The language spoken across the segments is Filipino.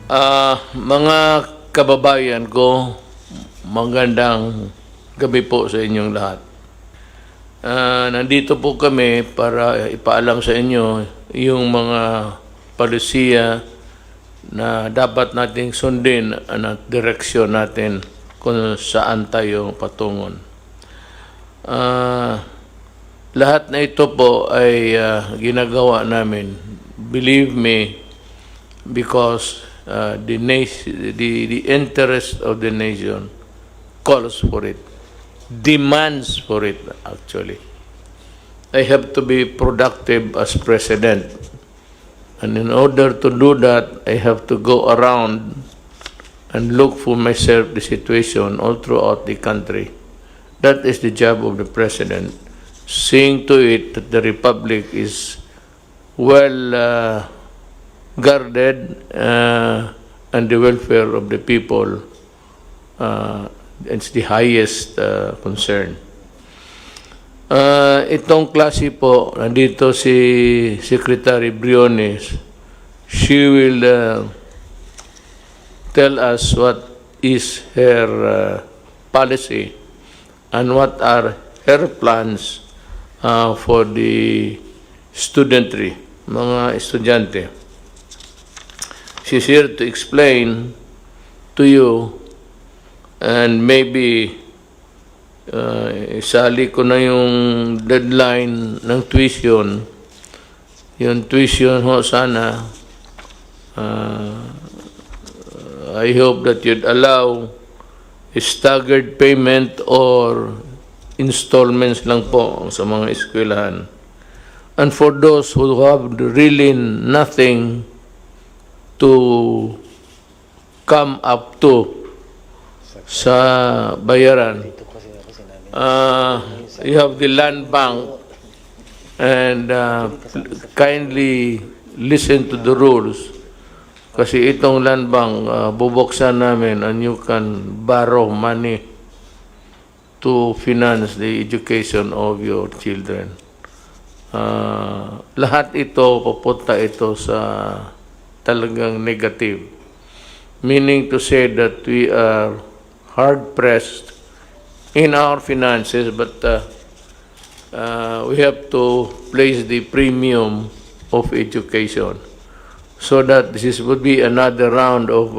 Mga kababayan ko, magandang gabi po sa inyong lahat. Nandito po kami para ipaalam sa inyo yung mga palisiya na dapat nating sundin at direksyon natin kung saan tayo patungon. Lahat na ito po ay ginagawa namin, believe me, because the interest of the nation calls for it, demands for it actually. I have to be productive as president. And in order to do that, I have to go around and look for myself the situation all throughout the country. That is the job of the president, seeing to it that the republic is well guarded and the welfare of the people is the highest concern. Itong klase po, nandito si Secretary Briones. She will tell us what is her policy and what are her plans for the studentry, mga estudyante. She's here to explain to you, and maybe isali ko na yung deadline ng tuition. Yung tuition ho sana, I hope that you'd allow a staggered payment or installments lang po sa mga eskwelahan. And for those who have really nothing to come up to sa bayaran, you have the land bank, and kindly listen to the rules, kasi itong land bank bubuksan namin and you can borrow money to finance the education of your children. Lahat ito, papunta ito sa talagang negative, meaning to say that we are hard-pressed in our finances, but we have to place the premium of education, so that this would be another round of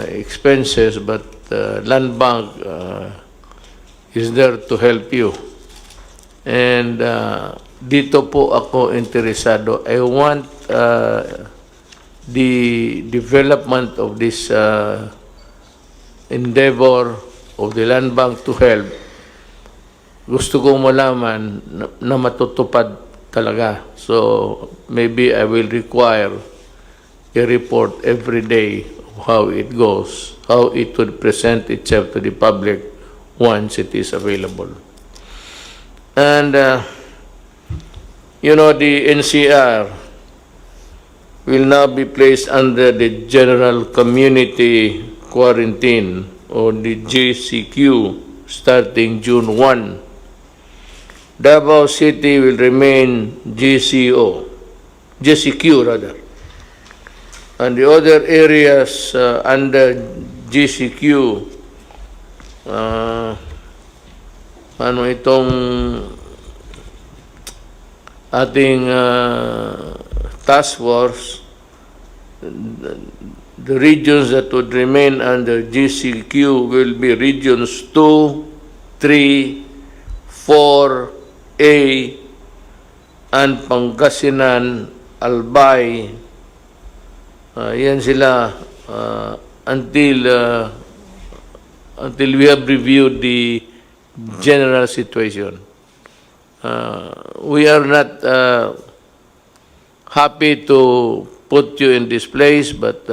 expenses, but land bank is there to help you. And dito po ako interesado. I want the development of this endeavor of the land bank to help. Gusto kong malaman na matutupad talaga. So maybe I will require a report every day of how it goes, how it would present itself to the public once it is available. And you know, the NCR will now be placed under the general community quarantine, or the GCQ, starting June 1. Davao City will remain GCQ rather. And the other areas under GCQ, ano itong ating task force, the regions that would remain under GCQ will be regions 2, 3, 4A, and Pangasinan, Albay. Yan sila until we have reviewed the general situation. We are not happy to put you in this place, but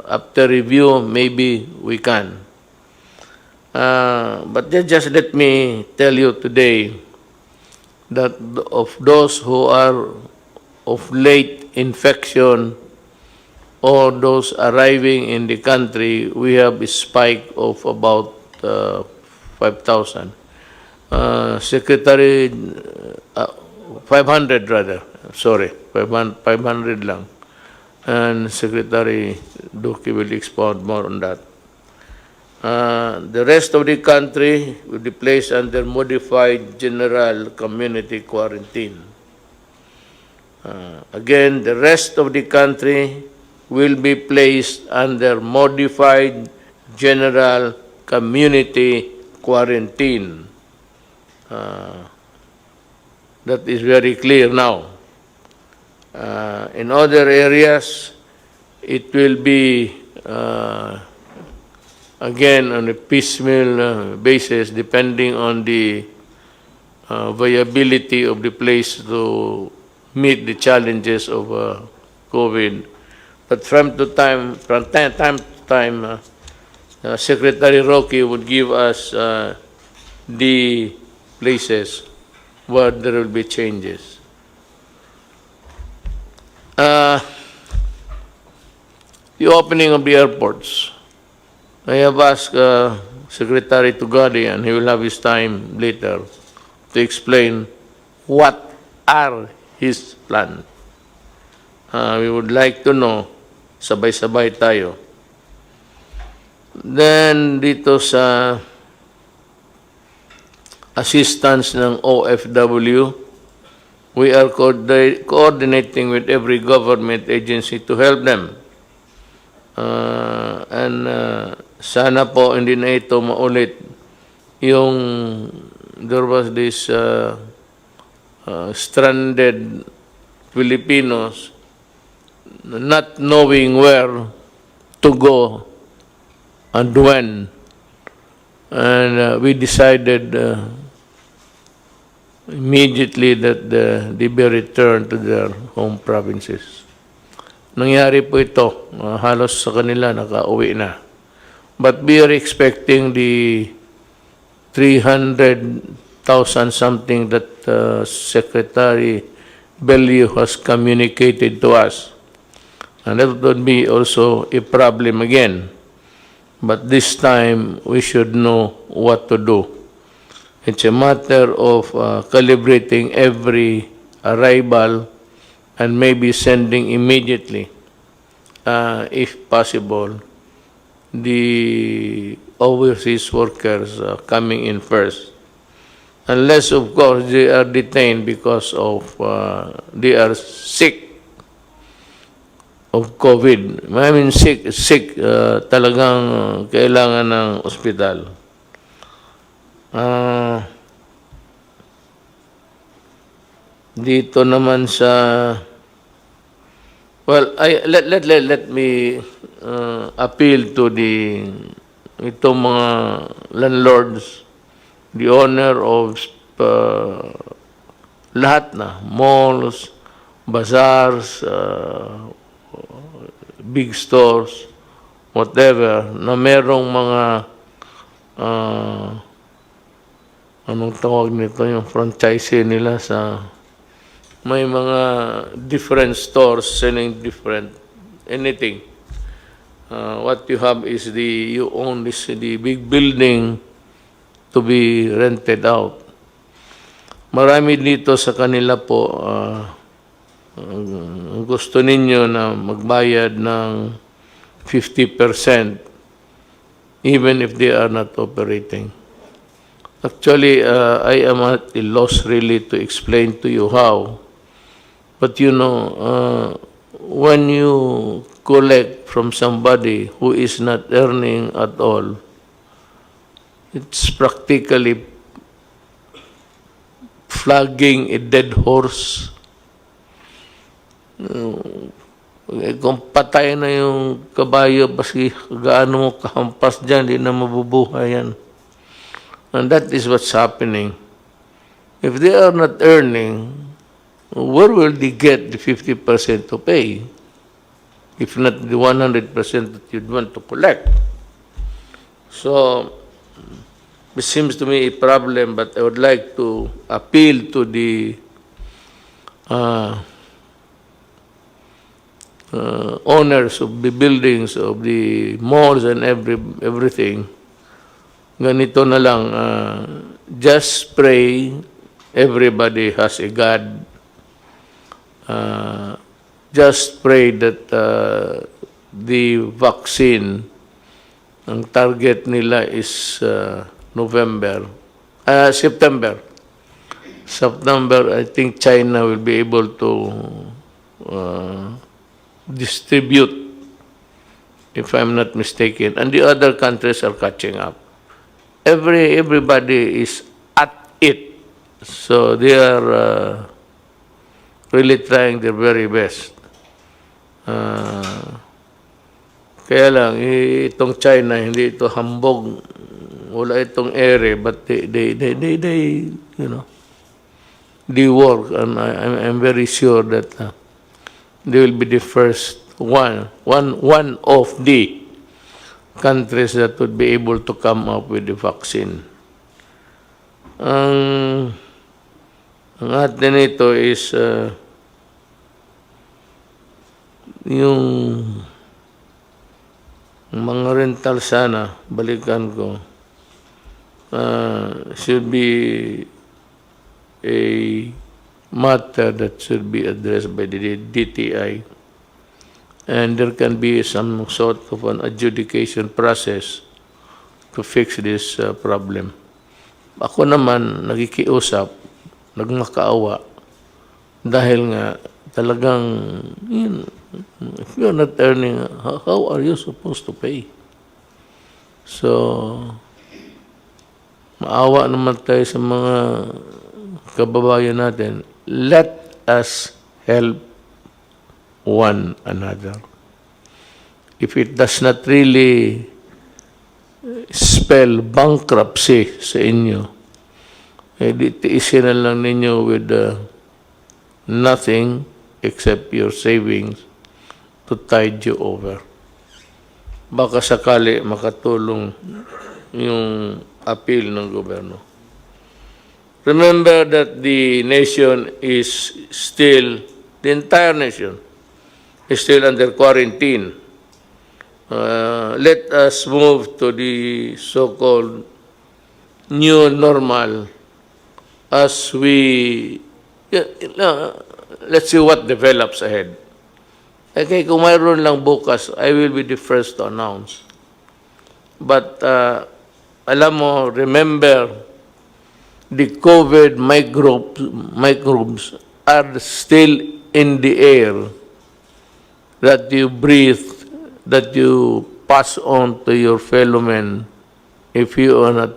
after review, maybe we can. But just let me tell you today that of those who are of late infection or those arriving in the country, we have a spike of about 5,000. Secretary, 500 rather, sorry, 500 lang. and Secretary Duque will expound more on that. The rest of the country will be placed under modified general community quarantine. Again, the rest of the country will be placed under modified general community quarantine. That is very clear now. In other areas, it will be again on a piecemeal basis depending on the viability of the place to meet the challenges of COVID. But from time to time, Secretary Roque would give us the places where there will be changes. The opening of the airports. I have asked Secretary Tugadi, and he will have his time later to explain what are his plans. We would like to know, sabay-sabay tayo. Then dito sa assistance ng OFW, we are coordinating with every government agency to help them. Sana po hindi na ito maulit yung there was this stranded Filipinos not knowing where to go and when. And we decided immediately that they be returned to their home provinces. Nangyari po ito, halos sa kanila nakauwi na. But we are expecting the 300,000 something that Secretary Bellew has communicated to us. And that would be also a problem again. But this time, we should know what to do. It's a matter of calibrating every arrival and maybe sending immediately, if possible, the overseas workers coming in first. Unless, of course, they are detained because of they are sick of COVID. I mean, sick, talagang kailangan ng ospital. Dito naman sa, well, let me appeal to itong mga landlords, the owner of lahat na, malls, bazaars, big stores, whatever, na merong mga anong tawag nito, yung franchise nila sa may mga different stores selling different anything. What you have is you own the big building to be rented out. Marami dito sa kanila po gusto ninyo na magbayad ng 50% even if they are not operating. Actually, I am at a loss really to explain to you how. But you know, when you collect from somebody who is not earning at all, it's practically flogging a dead horse. Kung patay na yung kabayo, baski gaano mo kahampas dyan, di na mabubuhay yan. And that is what's happening. If they are not earning, where will they get the 50% to pay? If not the 100% that you'd want to collect. So, it seems to me a problem, but I would like to appeal to the owners of the buildings, of the malls and everything. Ganito na lang, just pray everybody has a God. just pray that the vaccine, ang target nila is September. September, I think China will be able to distribute, if I'm not mistaken, and the other countries are catching up. Everybody is at it, so they are really trying their very best. Kaya lang, itong China, hindi ito hambog, wala itong ere, but they you know, they work, and I'm very sure that they will be the first one of the countries that would be able to come up with the vaccine. Ang atin ito is yung mga rental sana, balikan ko, should be a matter that should be addressed by the DTI, and there can be some sort of an adjudication process to fix this problem. Ako naman, nagikiusap, nagmakaawa, dahil nga talagang, if you're not earning, how are you supposed to pay? So, maawa naman tayo sa mga kababayan natin. Let us help one another. If it does not really spell bankruptcy sa inyo, tiisin na lang ninyo with nothing except your savings to tide you over. Baka sakali makatulong yung appeal ng gobyerno. Remember that the nation is still, the entire nation is still under quarantine. Let us move to the so-called new normal as we, let's see what develops ahead. Okay, kung mayroon lang bukas, I will be the first to announce. But, alam mo, remember, the COVID microbes are still in the air that you breathe, that you pass on to your fellow men if you are not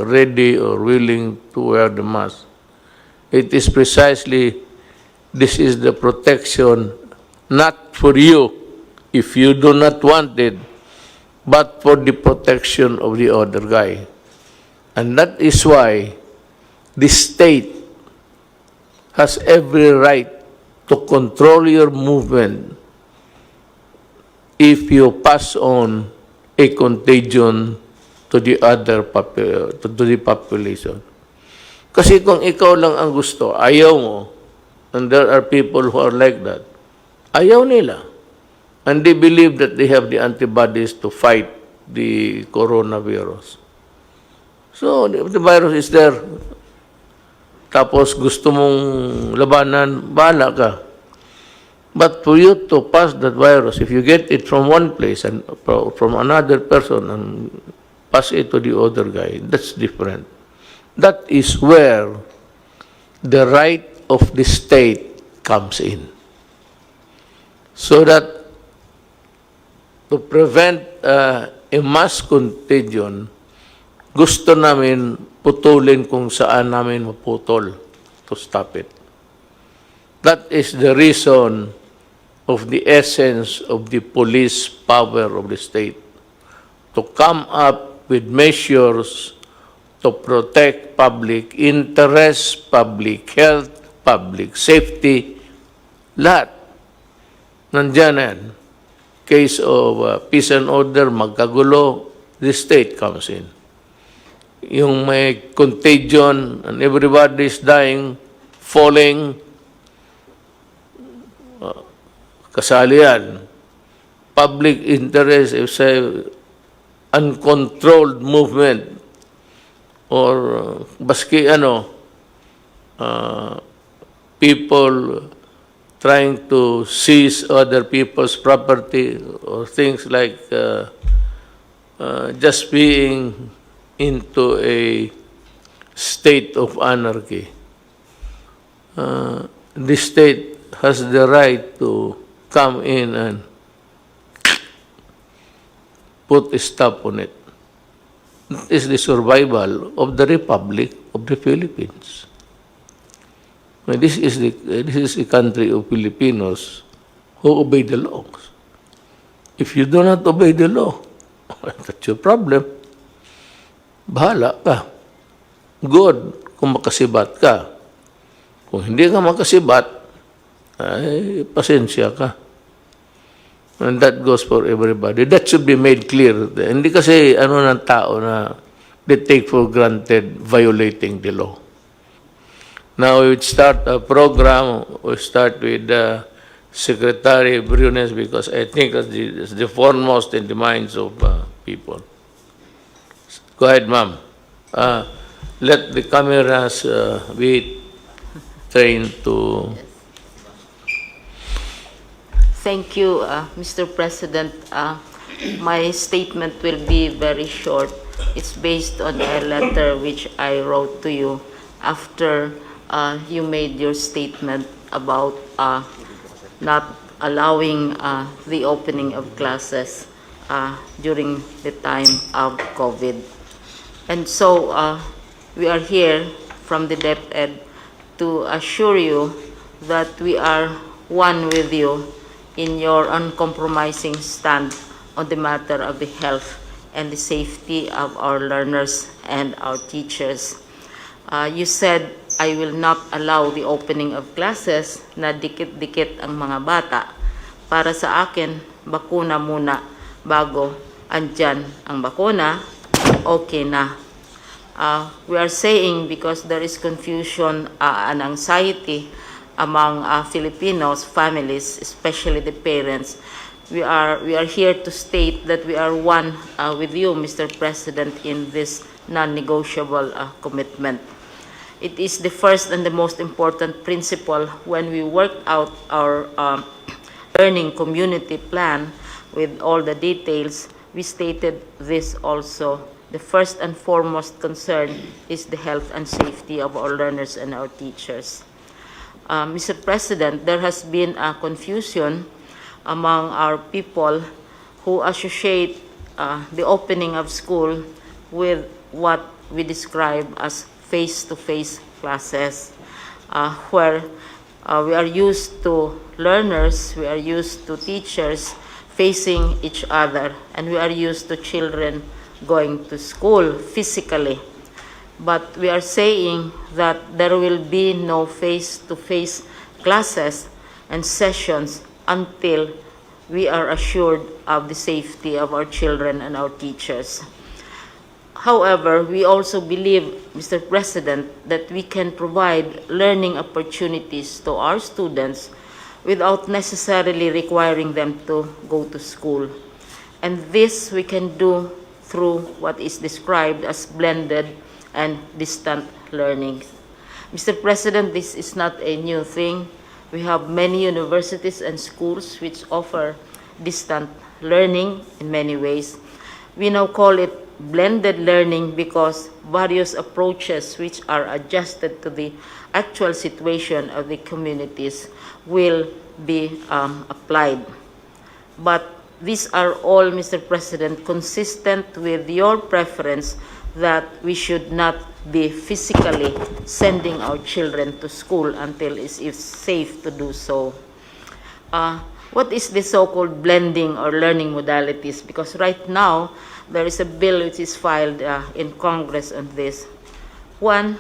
ready or willing to wear the mask. It is precisely, this is the protection, not for you, if you do not want it, but for the protection of the other guy. And that is why the state has every right to control your movement if you pass on a contagion to the other to the population. Kasi kung ikaw lang ang gusto, ayaw mo, and there are people who are like that, ayaw nila. And they believe that they have the antibodies to fight the coronavirus. So, the virus is there. Tapos gusto mong labanan, bahala ka. But for you to pass that virus, if you get it from one place and from another person and pass it to the other guy, that's different. That is where the right of the state comes in. So that to prevent a mass contagion, gusto namin putulin kung saan namin maputol to stop it. That is the reason of the essence of the police power of the state, to come up with measures to protect public interest, public health, public safety, lahat. Nandiyan yan. Case of peace and order, magkagulo, the state comes in. Yung may contagion and everybody is dying, falling, kasali yan. Public interest, if say, uncontrolled movement, or baski people trying to seize other people's property or things like just being into a state of anarchy. The state has the right to come in and put a stop on it. It is the survival of the Republic of the Philippines. This is the country of Filipinos who obey the laws. If you do not obey the law, that's your problem. Bahala ka. Good kung makasibat ka. Kung hindi ka makasibat, ay pasensya ka. And that goes for everybody. That should be made clear. Hindi kasi ng tao na they take for granted violating the law. Now we would start a program. We start with Secretary Briones because I think that's the foremost in the minds of people. Go ahead, ma'am. Let the cameras be trained to... Thank you, Mr. President. My statement will be very short. It's based on a letter which I wrote to you after you made your statement about not allowing the opening of classes during the time of COVID. And so we are here from the DepEd to assure you that we are one with you in your uncompromising stand on the matter of the health and the safety of our learners and our teachers. You said, I will not allow the opening of classes na dikit-dikit ang mga bata. Para sa akin, bakuna muna bago andyan ang bakuna, okay na. We are saying because there is confusion and anxiety among Filipinos, families, especially the parents. We are here to state that we are one with you, Mr. President, in this non-negotiable commitment. It is the first and the most important principle when we worked out our learning community plan with all the details. We stated this also. The first and foremost concern is the health and safety of our learners and our teachers. Mr. President, there has been a confusion among our people who associate the opening of school with what we describe as face-to-face classes, where we are used to learners, we are used to teachers facing each other, and we are used to children going to school physically. But we are saying that there will be no face-to-face classes and sessions until we are assured of the safety of our children and our teachers. However, we also believe, Mr. President, that we can provide learning opportunities to our students without necessarily requiring them to go to school. And this we can do through what is described as blended and distant learning. Mr. President, this is not a new thing. We have many universities and schools which offer distant learning in many ways. We now call it blended learning because various approaches which are adjusted to the actual situation of the communities will be applied. But these are all, Mr. President, consistent with your preference that we should not be physically sending our children to school until it's safe to do so. What is the so-called blending or learning modalities? Because right now, there is a bill which is filed in Congress on this. One,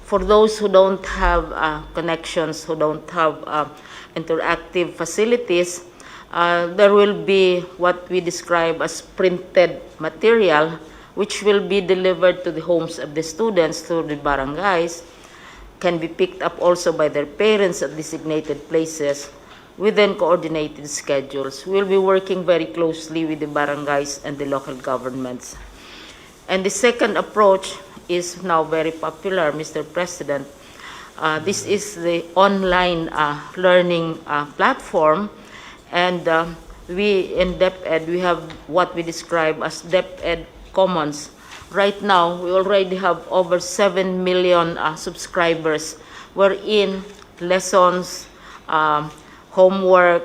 for those who don't have connections, who don't have interactive facilities, there will be what we describe as printed material which will be delivered to the homes of the students through the barangays, can be picked up also by their parents at designated places within coordinated schedules. We'll be working very closely with the barangays and the local governments. And the second approach is now very popular, Mr. President. This is the online learning platform, and we in DepEd, we have what we describe as DepEd Commons. Right now, we already have over 7 million subscribers, wherein lessons, homework,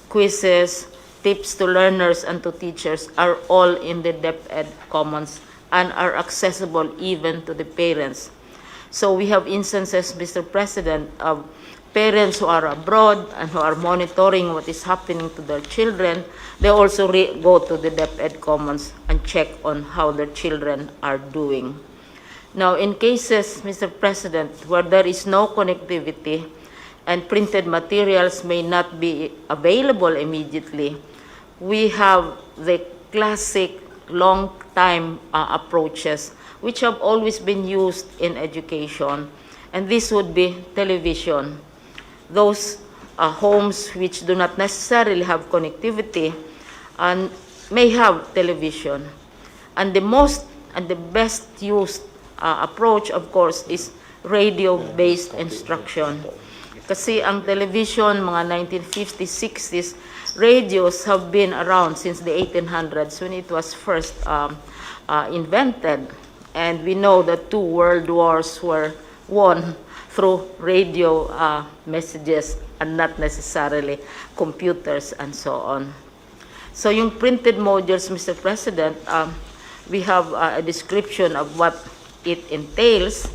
quizzes, tips to learners and to teachers are all in the DepEd Commons and are accessible even to the parents. So we have instances, Mr. President, of parents who are abroad and who are monitoring what is happening to their children. They also go to the DepEd Commons and check on how their children are doing. Now, in cases, Mr. President, where there is no connectivity and printed materials may not be available immediately, we have the classic long-time approaches which have always been used in education, and this would be television. Those homes which do not necessarily have connectivity and may have television. And the most and the best used approach, of course, is radio-based instruction. Kasi ang television, mga 1950s, 60s, radios have been around since the 1800s when it was first invented. And we know that 2 world wars were won through radio messages and not necessarily computers and so on. So yung printed modules, Mr. President, we have a description of what it entails.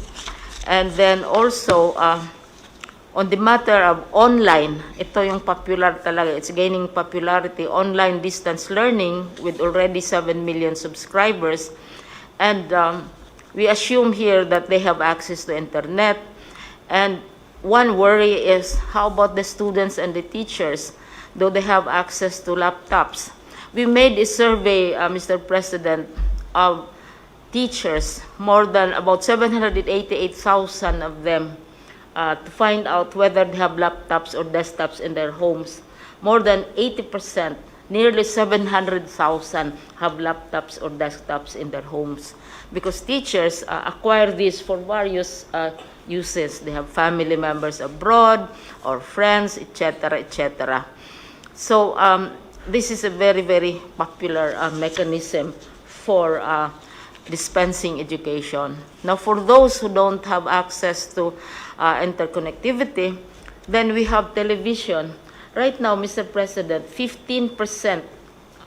And then also, on the matter of online, ito yung popular talaga, it's gaining popularity, online distance learning with already 7 million subscribers. And we assume here that they have access to internet. And one worry is, how about the students and the teachers? Do they have access to laptops? We made a survey, Mr. President, of teachers, more than about 788,000 of them, to find out whether they have laptops or desktops in their homes. More than 80%, nearly 700,000 have laptops or desktops in their homes, because teachers acquire these for various uses. They have family members abroad or friends, etc., etc. So this is a very, very popular mechanism for dispensing education. Now, for those who don't have access to interconnectivity, then we have television. Right now, Mr. President, 15%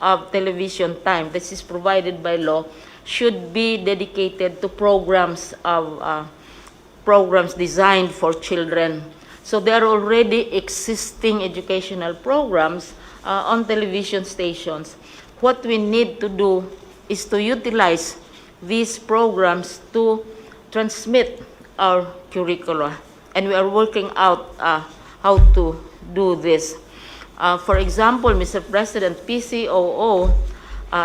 of television time, this is provided by law, should be dedicated to programs designed for children. So there are already existing educational programs on television stations. What we need to do is to utilize these programs to transmit our curricula. And we are working out how to do this. For example, Mr. President, PCOO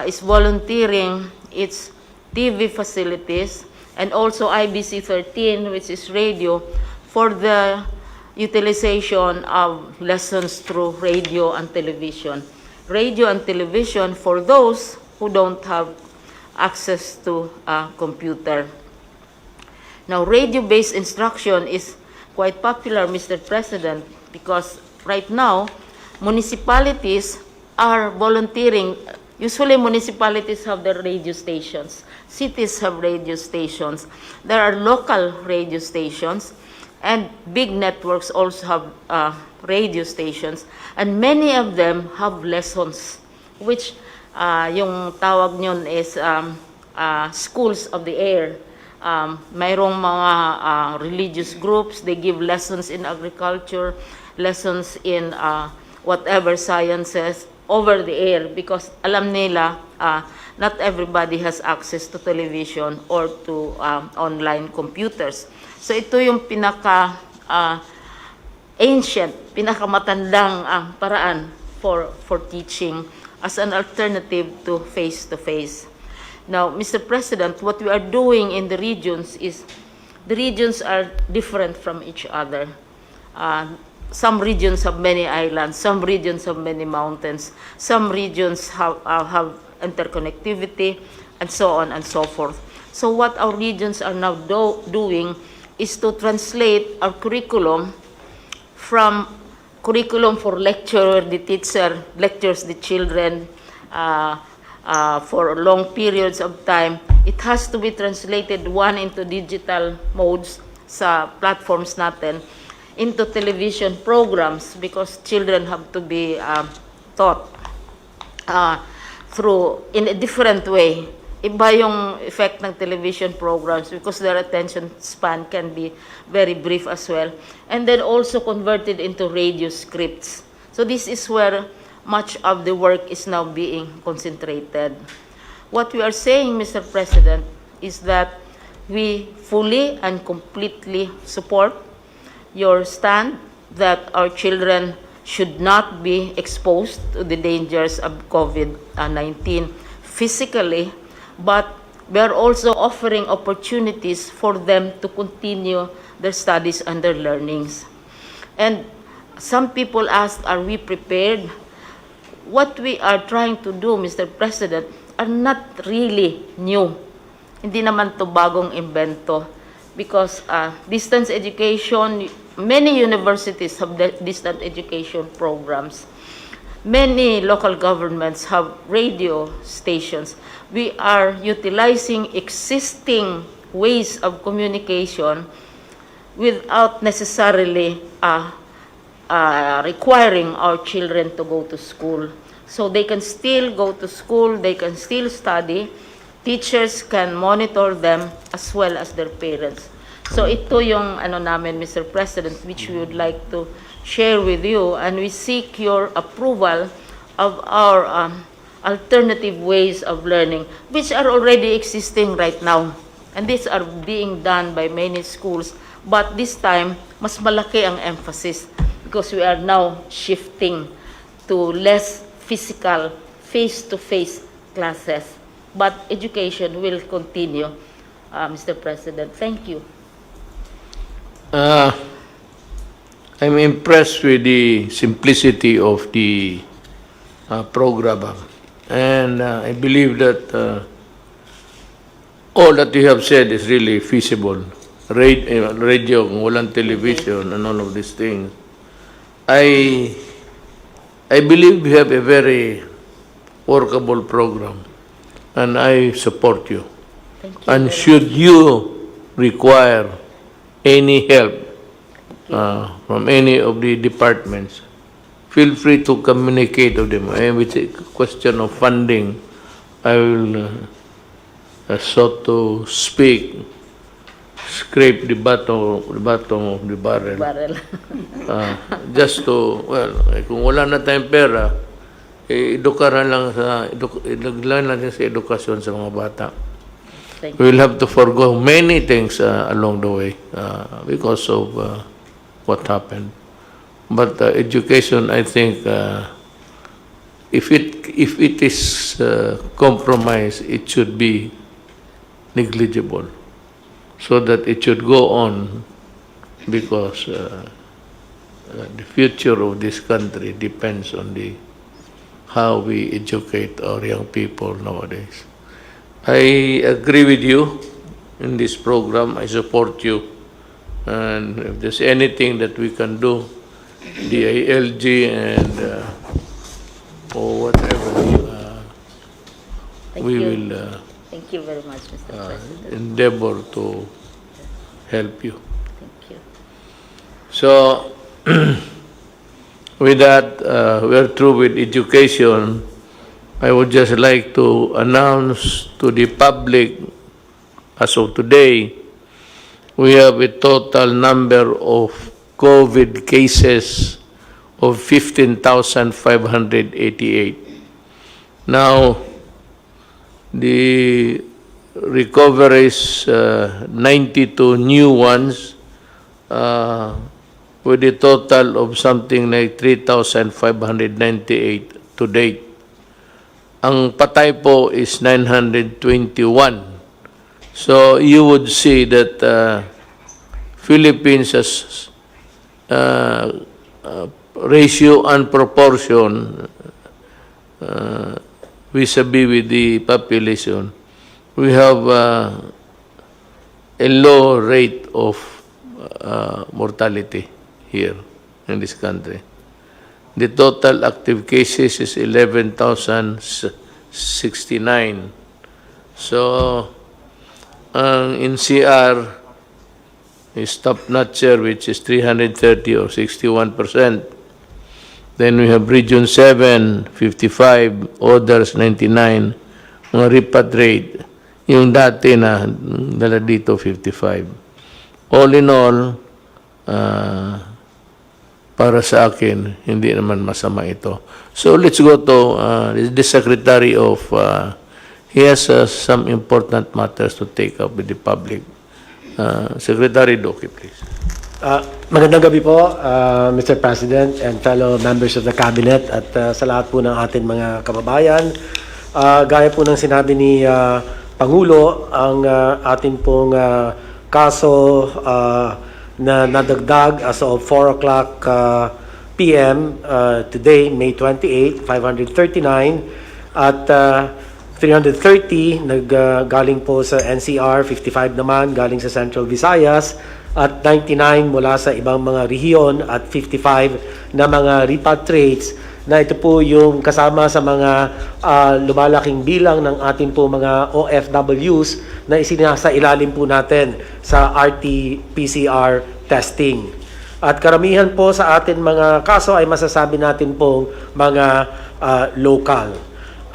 is volunteering its TV facilities and also IBC 13, which is radio, for the utilization of lessons through radio and television. Radio and television for those who don't have access to a computer. Now, radio-based instruction is quite popular, Mr. President, because right now, municipalities are volunteering. Usually, municipalities have their radio stations. Cities have radio stations. There are local radio stations, and big networks also have radio stations. And many of them have lessons, which yung tawag nyon is schools of the air. Mayroong mga religious groups, they give lessons in agriculture, lessons in whatever sciences over the air, because alam nila not everybody has access to television or to online computers. So ito yung pinaka ancient, pinakamatandang paraan for teaching as an alternative to face-to-face. Now, Mr. President, what we are doing in the regions is, the regions are different from each other. Some regions have many islands, some regions have many mountains, some regions have interconnectivity, and so on and so forth. So what our regions are now doing is to translate our curriculum from curriculum for lecture, the teacher lectures the children for long periods of time. It has to be translated, one, into digital modes sa platforms natin, into television programs, because children have to be taught through in a different way. Iba yung effect ng television programs because their attention span can be very brief as well. And then also converted into radio scripts. So this is where much of the work is now being concentrated. What we are saying, Mr. President, is that we fully and completely support your stand that our children should not be exposed to the dangers of COVID-19 physically, but we are also offering opportunities for them to continue their studies and their learnings. And some people ask, are we prepared? What we are trying to do, Mr. President, are not really new. Hindi naman to bagong invento, because distance education, many universities have distance education programs. Many local governments have radio stations. We are utilizing existing ways of communication without necessarily requiring our children to go to school. So they can still go to school, they can still study, teachers can monitor them as well as their parents. So ito yung namin, Mr. President, which we would like to share with you, and we seek your approval of our alternative ways of learning, which are already existing right now. And these are being done by many schools, but this time, mas malaki ang emphasis because we are now shifting to less physical, face-to-face classes. But education will continue, Mr. President. Thank you. I'm impressed with the simplicity of the program, and I believe that all that you have said is really feasible. Radio, kung walang television, and all of these things. I believe we have a very workable program, and I support you. Thank you. And should you require any help from any of the departments, feel free to communicate with them. And with a question of funding, I will, so to speak, scrape the bottom of the barrel. Just to, well, kung wala na tayong pera, edukaran lang idaglan natin sa edukasyon sa mga bata. We will have to forgo many things along the way because of what happened. But education, I think, if it is compromised, it should be negligible, so that it should go on, because the future of this country depends on how we educate our young people nowadays. I agree with you in this program. I support you. And if there's anything that we can do, the ILG and or whatever, we will Thank you very much, Mr. President. endeavor to help you. Thank you. So, with that, we are through with education. I would just like to announce to the public, as of today, we have a total number of COVID cases of 15,588. Now, the recoveries, 92 new ones, with a total of something like 3,598 to date. Ang patay po is 921. So you would see that Philippines has ratio and proportion vis-a-vis with the population. We have a low rate of mortality here in this country. The total active cases is 11,069. So, ang NCR is top-notcher, which is 330 or 61%. Then we have Region 7, 55, others 99, mga repatriate. Yung dati na dala dito, 55. All in all, para sa akin, hindi naman masama ito. So let's go to the Secretary of, he has some important matters to take up with the public. Secretary Doki, please. Magandang gabi po, Mr. President and fellow members of the Cabinet at sa lahat po ng ating mga kababayan. Gaya po ng sinabi ni Pangulo, ang ating pong kaso na nadagdag as of 4 o'clock p.m. Today, May 28, 539 at 330 galing po sa NCR, 55 naman galing sa Central Visayas at 99 mula sa ibang mga rehiyon at 55 na mga repatriates na ito po yung kasama sa mga lumalaking bilang ng ating po mga OFWs na isinailalim po natin sa RT-PCR testing. At karamihan po sa atin mga kaso ay masasabi natin pong mga local.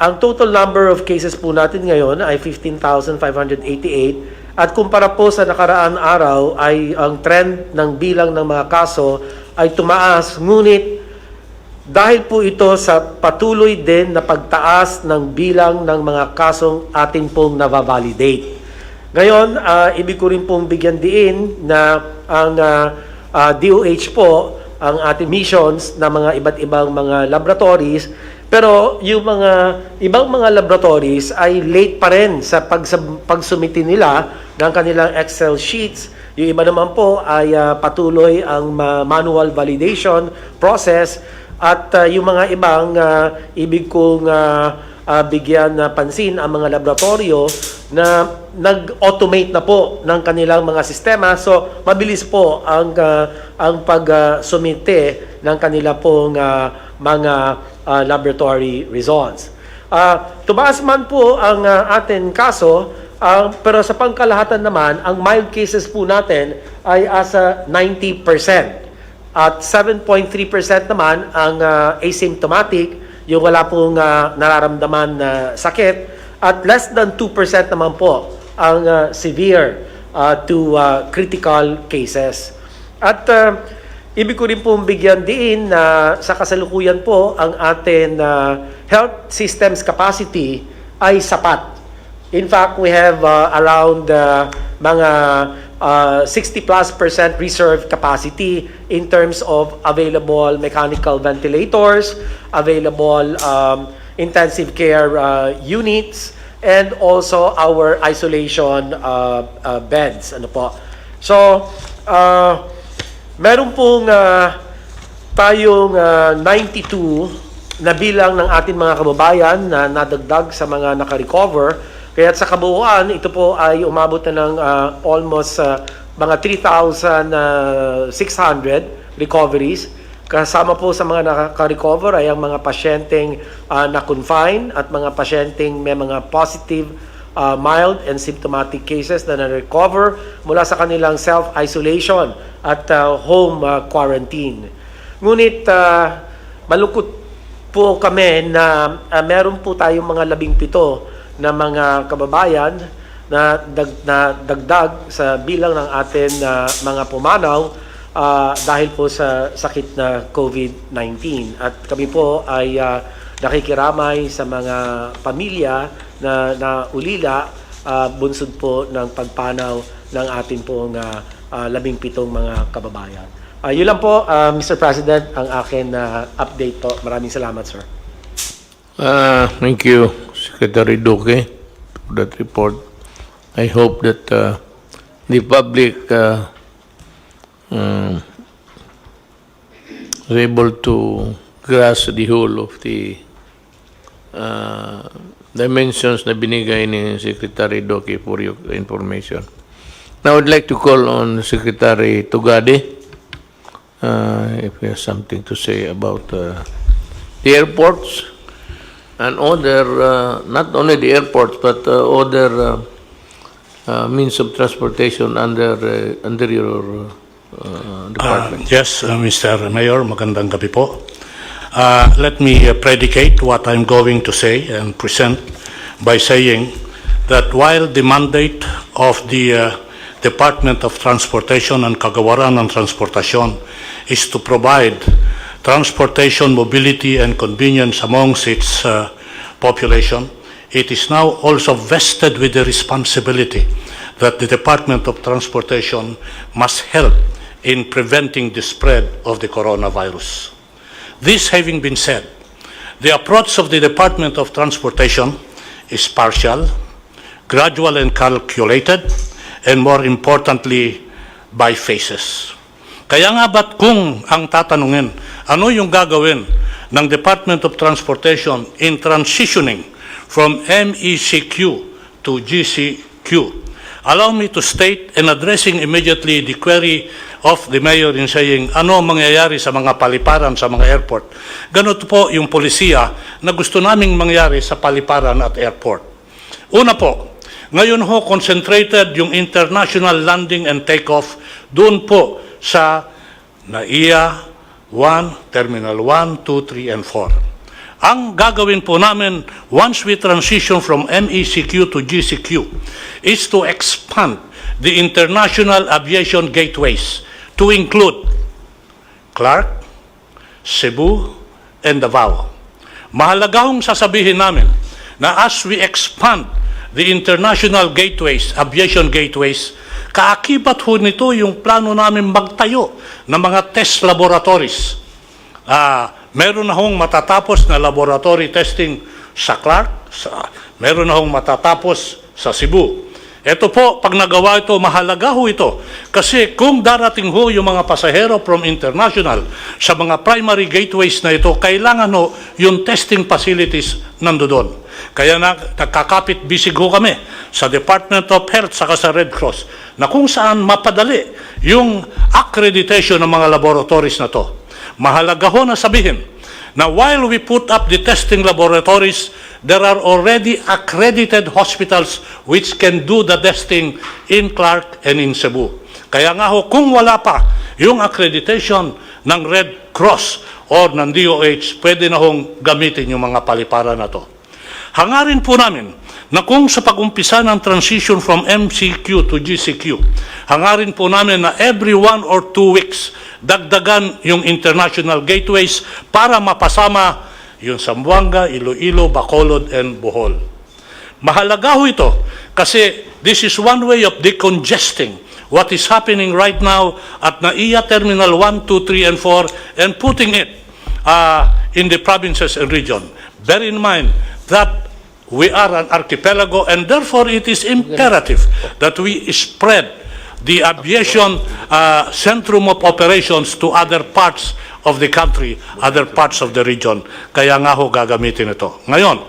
Ang total number of cases po natin ngayon ay 15,588 at kumpara po sa nakaraan araw ay ang trend ng bilang ng mga kaso ay tumaas, ngunit dahil po ito sa patuloy din na pagtaas ng bilang ng mga kasong atin pong nababalidate. Ngayon, ibig ko rin pong bigyan diin na ang DOH po, ang ating missions na mga iba't ibang mga laboratories, pero yung mga ibang mga laboratories ay late pa rin sa pagsumiti nila ng kanilang Excel sheets. Yung iba naman po ay patuloy ang manual validation process at yung mga ibang ibig kong bigyan na pansin ang mga laboratorio na nag-automate na po ng kanilang mga sistema. So, mabilis po ang pag-sumite ng kanila pong mga laboratory results. Tumaas man po ang ating kaso, pero sa pangkalahatan naman, ang mild cases po natin ay asa 90%. At 7.3% naman ang asymptomatic, yung wala pong nararamdaman na sakit, at less than 2% naman po ang severe to critical cases. At ibig ko rin pong bigyan din na sa kasalukuyan po ang ating health systems capacity ay sapat. In fact, we have around mga 60+% reserve capacity in terms of available mechanical ventilators, available intensive care units, and also our isolation beds. Ano po? So, meron pong tayong 92 na bilang ng ating mga kababayan na nadagdag sa mga naka-recover. Kaya sa kabuuan, ito po ay umabot na ng almost mga 3,600 recoveries. Kasama po sa mga nakaka-recover ay ang mga pasyenteng na-confine at mga pasyenteng may mga positive, mild and symptomatic cases na na-recover mula sa kanilang self-isolation at home quarantine. Ngunit malungkot po kami na meron po tayong mga 17 na mga kababayan na dagdag sa bilang ng atin mga pumanaw dahil po sa sakit na COVID-19. At kami po ay nakikiramay sa mga pamilya na ulila bunsod po ng pagpanaw ng atin pong 17 mga kababayan. Yun lang po, Mr. President, ang akin na update po. Maraming salamat, sir. Thank you, Secretary Duque, for that report. I hope that the public is able to grasp the whole of the dimensions na binigay ni Secretary Duque for your information. Now I'd like to call on Secretary Tugade if he has something to say about the airports and other, not only the airports, but other means of transportation under your department. Yes, Mr. Mayor, magandang gabi po. Let me predicate what I'm going to say and present by saying that while the mandate of the Department of Transportation and Kagawaran ng Transportasyon is to provide transportation, mobility, and convenience amongst its population, it is now also vested with the responsibility that the Department of Transportation must help in preventing the spread of the coronavirus. This having been said, the approach of the Department of Transportation is partial, gradual and calculated, and more importantly, by phases. Kaya nga ba't kung ang tatanungin, ano yung gagawin ng Department of Transportation in transitioning from MECQ to GCQ? Allow me to state and addressing immediately the query of the Mayor in saying, ano mangyayari sa mga paliparan sa mga airport? Ganito po yung polisiya na gusto naming mangyari sa paliparan at airport. Una po, ngayon ho concentrated yung international landing and takeoff doon po sa NAIA 1, Terminal 1, 2, 3, and 4. Ang gagawin po namin once we transition from MECQ to GCQ is to expand the international aviation gateways to include Clark, Cebu, and Davao. Mahalaga hong sasabihin namin na as we expand the international gateways, aviation gateways, kaakibat ho nito yung plano namin magtayo ng mga test laboratories. Meron na hong matatapos na laboratory testing sa Clark, meron na hong matatapos sa Cebu. Ito po, pag nagawa ito, mahalaga ho ito. Kasi kung darating ho yung mga pasahero from international sa mga primary gateways na ito, kailangan ho yung testing facilities nandoon. Kaya nagkakapit bisig ho kami sa Department of Health saka sa Red Cross na kung saan mapadali yung accreditation ng mga laboratories na to. Mahalaga ho na sabihin na while we put up the testing laboratories, there are already accredited hospitals which can do the testing in Clark and in Cebu. Kaya nga ho, kung wala pa yung accreditation ng Red Cross or ng DOH, pwede na hong gamitin yung mga paliparan na to. Hangarin po namin na kung sa pag-umpisa ng transition from MCQ to GCQ, hangarin po namin na every 1 or 2 weeks, dagdagan yung international gateways para mapasama yung Zamboanga, Iloilo, Bacolod, and Bohol. Mahalaga ho ito kasi this is one way of decongesting what is happening right now at NAIA Terminal 1, 2, 3, and 4 and putting it in the provinces and region. Bear in mind that we are an archipelago and therefore it is imperative that we spread the aviation centrum of operations to other parts of the country, other parts of the region. Kaya nga ho gagamitin ito. Ngayon,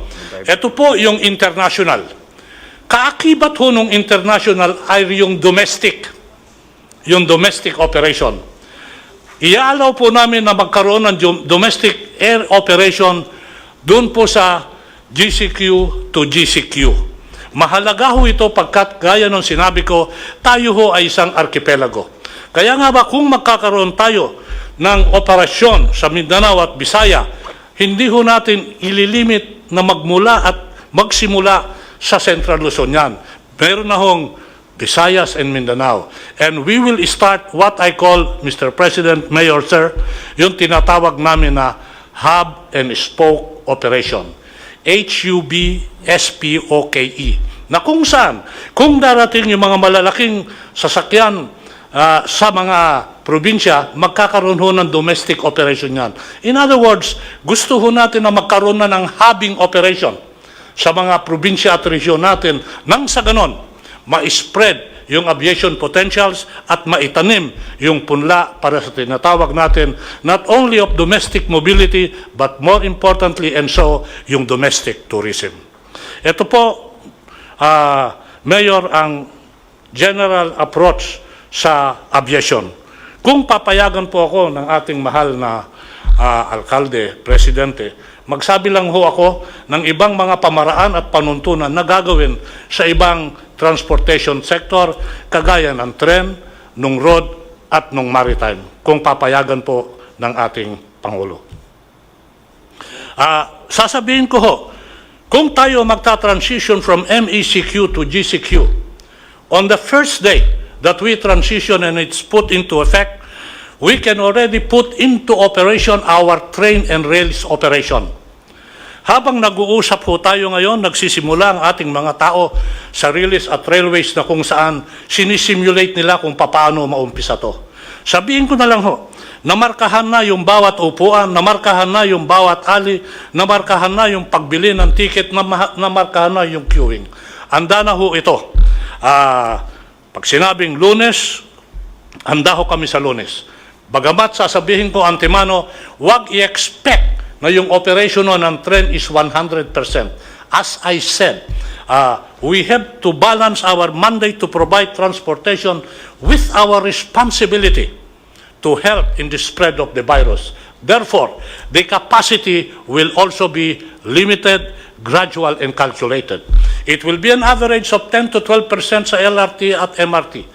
ito po yung international. Kaakibat ho nung international ay yung domestic operation. Iaalaw po namin na magkaroon ng domestic air operation doon po sa GCQ to GCQ. Mahalaga ho ito pagkat gaya ng sinabi ko, tayo ho ay isang archipelago. Kaya nga ba kung magkakaroon tayo ng operasyon sa Mindanao at Bisaya, hindi ho natin ililimit na magmula at magsimula sa Central Luzon yan. Meron na hong Visayas and Mindanao. And we will start what I call, Mr. President, Mayor, Sir, yung tinatawag namin na hub and spoke operation. HUB-SPOKE. Na kung saan, kung darating yung mga malalaking sasakyan sa mga probinsya, magkakaroon ho ng domestic operation yan. In other words, gusto ho natin na magkaroon na ng hubbing operation sa mga probinsya at region natin nang sa ganon, ma-spread yung aviation potentials at maitanim yung punla para sa tinatawag natin not only of domestic mobility but more importantly and so yung domestic tourism. Ito po, Mayor, ang general approach sa aviation. Kung papayagan po ako ng ating mahal na alkalde, presidente, magsabi lang ho ako ng ibang mga pamaraan at panuntunan na gagawin sa ibang transportation sector, kagaya ng tren, ng road, at ng maritime, kung papayagan po ng ating Pangulo. Sasabihin ko ho, kung tayo magta-transition from MECQ to GCQ, on the first day that we transition and it's put into effect, we can already put into operation our train and rails operation. Habang nag-uusap po tayo ngayon, nagsisimula ang ating mga tao sa railways at railways na kung saan sinisimulate nila kung paano maumpisa to. Sabihin ko na lang ho, namarkahan na yung bawat upuan, namarkahan na yung bawat ali, namarkahan na yung pagbili ng ticket, namarkahan na yung queuing. Handa na ho ito. Pag sinabing Lunes, handa ho kami sa Lunes. Bagamat sasabihin ko antemano, wag i-expect na yung operation ng tren is 100%. As I said, we have to balance our mandate to provide transportation with our responsibility to help in the spread of the virus. Therefore, the capacity will also be limited, gradual, and calculated. It will be an average of 10 to 12% sa LRT at MRT.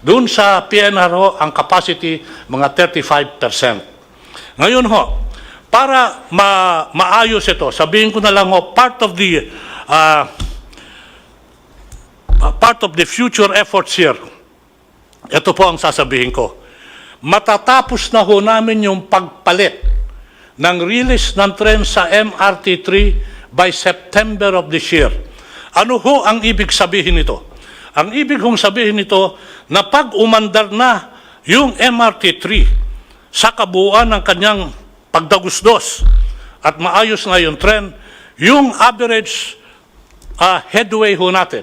Doon sa PNR ho, ang capacity, mga 35%. Ngayon ho, para maayos ito, sabihin ko na lang ho, part of the future efforts here, ito po ang sasabihin ko. Matatapos na ho namin yung pagpalit ng release ng tren sa MRT3 by September of this year. Ano ho ang ibig sabihin nito? Ang ibig hong sabihin nito na pag umandar na yung MRT3 sa kabuuan ng kanyang pagdagusdos at maayos na yung tren, yung average headway ho natin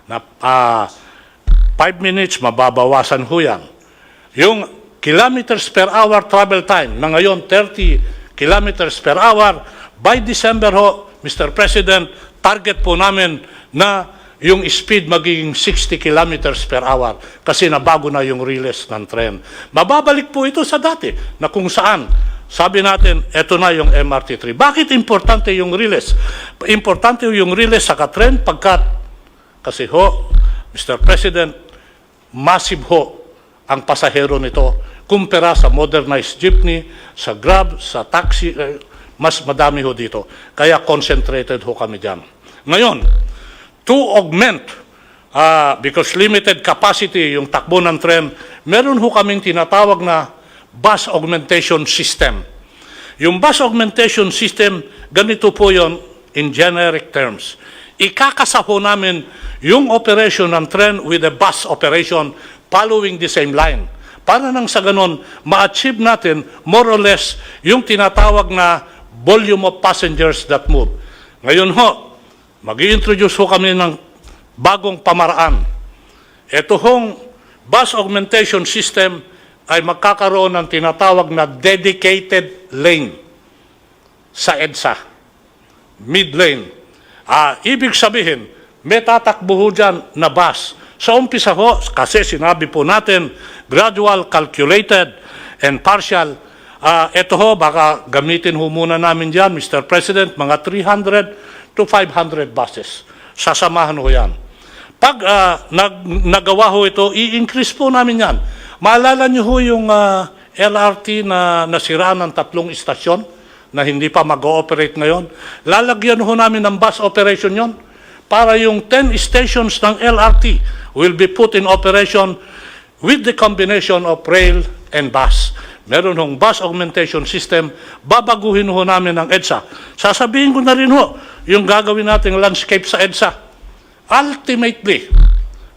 na 5 minutes, mababawasan ho yan. Yung kilometers per hour travel time na ngayon 30 kilometers per hour, by December ho, Mr. President, target po namin na yung speed magiging 60 kilometers per hour kasi nabago na yung release ng tren. Mababalik po ito sa dati na kung saan sabi natin, eto na yung MRT3. Bakit importante yung release? Importante yung release sa katren pagkat kasi ho, Mr. President, massive ho ang pasahero nito kumpara sa modernized jeepney, sa Grab, sa taxi, mas madami ho dito. Kaya concentrated ho kami dyan. Ngayon, to augment, because limited capacity yung takbo ng tren, meron ho kaming tinatawag na bus augmentation system. Yung bus augmentation system, ganito po yon in generic terms. Ikakasa ho namin yung operation ng tren with a bus operation following the same line. Para nang sa ganon, ma-achieve natin more or less yung tinatawag na volume of passengers that move. Ngayon ho, mag-i-introduce ho kami ng bagong pamaraan. Ito hong bus augmentation system ay magkakaroon ng tinatawag na dedicated lane sa EDSA, mid-lane. Ibig sabihin, may tatakbo ho dyan na bus. Sa umpisa ho, kasi sinabi po natin, gradual, calculated, and partial. Ito ho, baka gamitin ho muna namin dyan, Mr. President, mga 300 to 500 buses. Sasamahan ho yan. Pag nagawa ho ito, i-increase po namin yan. Maalala niyo ho yung LRT na nasiraan ng 3 istasyon na hindi pa mag-ooperate ngayon? Lalagyan ho namin ng bus operation yon para yung 10 stations ng LRT will be put in operation with the combination of rail and bus. Meron hong bus augmentation system, babaguhin ho namin ang EDSA. Sasabihin ko na rin ho, yung gagawin nating landscape sa EDSA. Ultimately,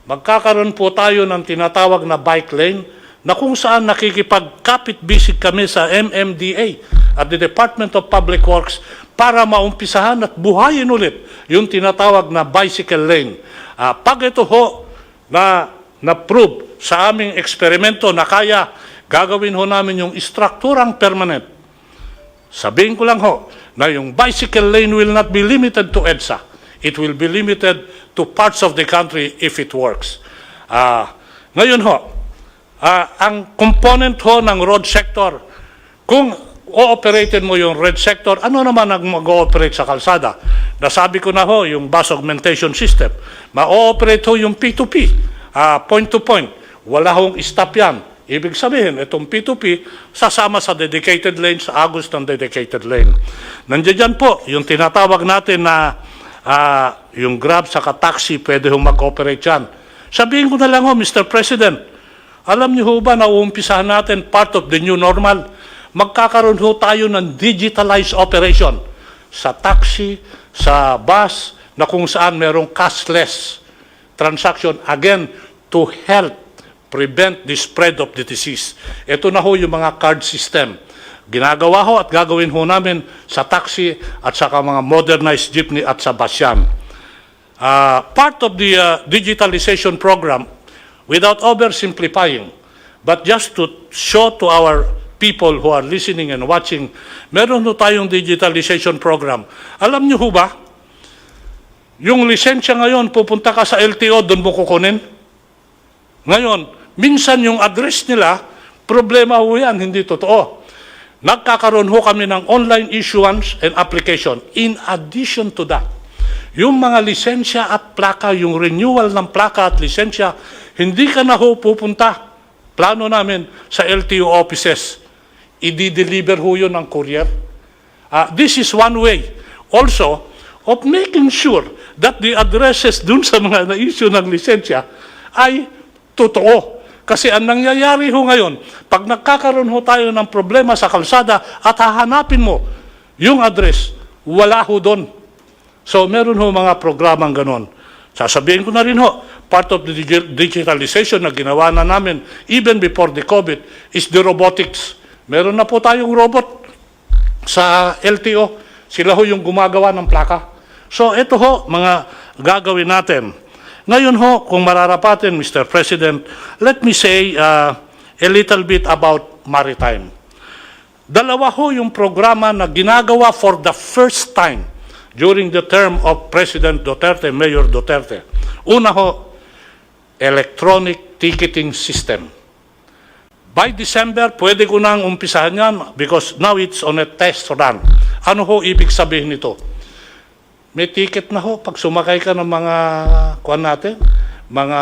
magkakaroon po tayo ng tinatawag na bike lane na kung saan nakikipagkapit-bisig kami sa MMDA at the Department of Public Works para maumpisahan at buhayin ulit yung tinatawag na bicycle lane. Pag ito ho na-prove sa aming eksperimento na kaya, gagawin ho namin yung strukturang permanent. Sabihin ko lang ho na yung bicycle lane will not be limited to EDSA. It will be limited to parts of the country if it works. Ngayon ho, ang component ho ng road sector, kung o-operated mo yung road sector, ano naman ang mag-ooperate sa kalsada? Nasabi ko na ho, yung bus augmentation system. Ma-ooperate ho yung P2P, point to point. Wala hong stop yan. Ibig sabihin, itong P2P, sasama sa dedicated lane, sa agos ng dedicated lane. Nandiyan dyan po, yung tinatawag natin na yung Grab sa taxi, pwede hong mag-operate yan. Sabihin ko na lang ho, Mr. President, alam niyo ho ba na uumpisahan natin part of the new normal? Magkakaroon ho tayo ng digitalized operation sa taxi, sa bus, na kung saan merong cashless transaction, again, to help prevent the spread of the disease. Ito na ho yung mga card system. Ginagawa ho at gagawin ho namin sa taxi at sa mga modernized jeepney at sa bus yan. Part of the digitalization program, without oversimplifying, but just to show to our people who are listening and watching, meron ho tayong digitalization program. Alam niyo ho ba, yung lisensya ngayon, pupunta ka sa LTO, doon mo kukunin. Ngayon, minsan yung address nila, problema ho yan, hindi totoo. Nagkakaroon ho kami ng online issuance and application. In addition to that, yung mga lisensya at plaka, yung renewal ng plaka at lisensya, hindi ka na ho pupunta. Plano namin sa LTO offices. I-deliver ho yun ng courier. This is one way also of making sure that the addresses dun sa mga na-issue ng lisensya ay totoo. Kasi ang nangyayari ho ngayon, pag nagkakaroon ho tayo ng problema sa kalsada at hahanapin mo yung address, wala ho doon. So meron ho mga programang ganon. Sasabihin ko na rin ho, part of the digitalization na ginawa na namin even before the COVID is the robotics. Meron na po tayong robot sa LTO. Sila ho yung gumagawa ng plaka. So ito ho, mga gagawin natin. Ngayon ho, kung mararapatin, Mr. President, let me say a little bit about maritime. Dalawa ho yung programa na ginagawa for the first time during the term of President Duterte, Mayor Duterte. Una ho, electronic ticketing system. By December, pwede ko nang umpisahan yan because now it's on a test run. Ano ho ibig sabihin nito? May ticket na ho pag sumakay ka ng mga kuwan natin, mga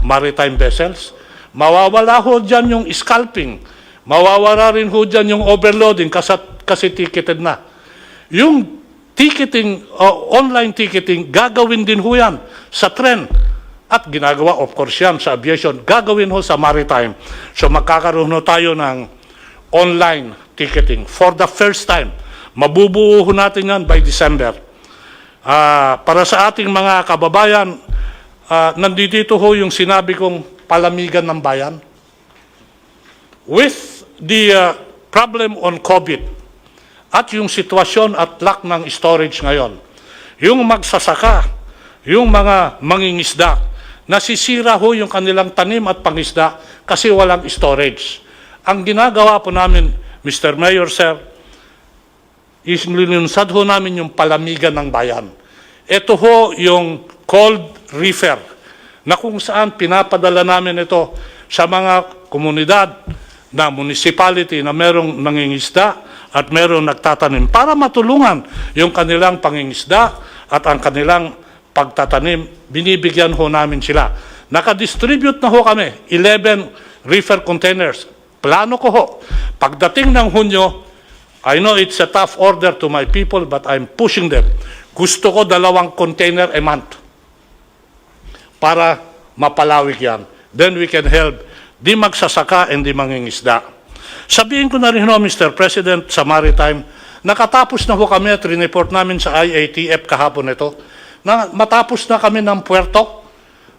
maritime vessels. Mawawala ho dyan yung scalping. Mawawala rin ho dyan yung overloading kasi ticketed na. Yung ticketing, online ticketing, gagawin din ho yan sa tren. At ginagawa, of course, yan sa aviation. Gagawin ho sa maritime. So magkakaroon ho tayo ng online ticketing for the first time. Mabubuo ho natin yan by December. Para sa ating mga kababayan, nandito ho yung sinabi kong palamigan ng bayan. With the problem on COVID at yung sitwasyon at lack ng storage ngayon, yung magsasaka, yung mga mangingisda, nasisira ho yung kanilang tanim at pangisda kasi walang storage. Ang ginagawa po namin, Mr. Mayor, Sir, is linunsad ho namin yung palamigan ng bayan. Ito ho yung cold reefer na kung saan pinapadala namin ito sa mga komunidad na municipality na merong nangingisda at merong nagtatanim para matulungan yung kanilang pangingisda at ang kanilang pagtatanim. Binibigyan ho namin sila. Nakadistribute na ho kami, 11 reefer containers. Plano ko ho, pagdating ng Hunyo, I know it's a tough order to my people, but I'm pushing them. Gusto ko 2 container a month para mapalawig yan. Then we can help di magsasaka and di mangingisda. Sabihin ko na rin ho, Mr. President, sa maritime, nakatapos na ho kami at report namin sa IATF kahapon ito, na matapos na kami ng puerto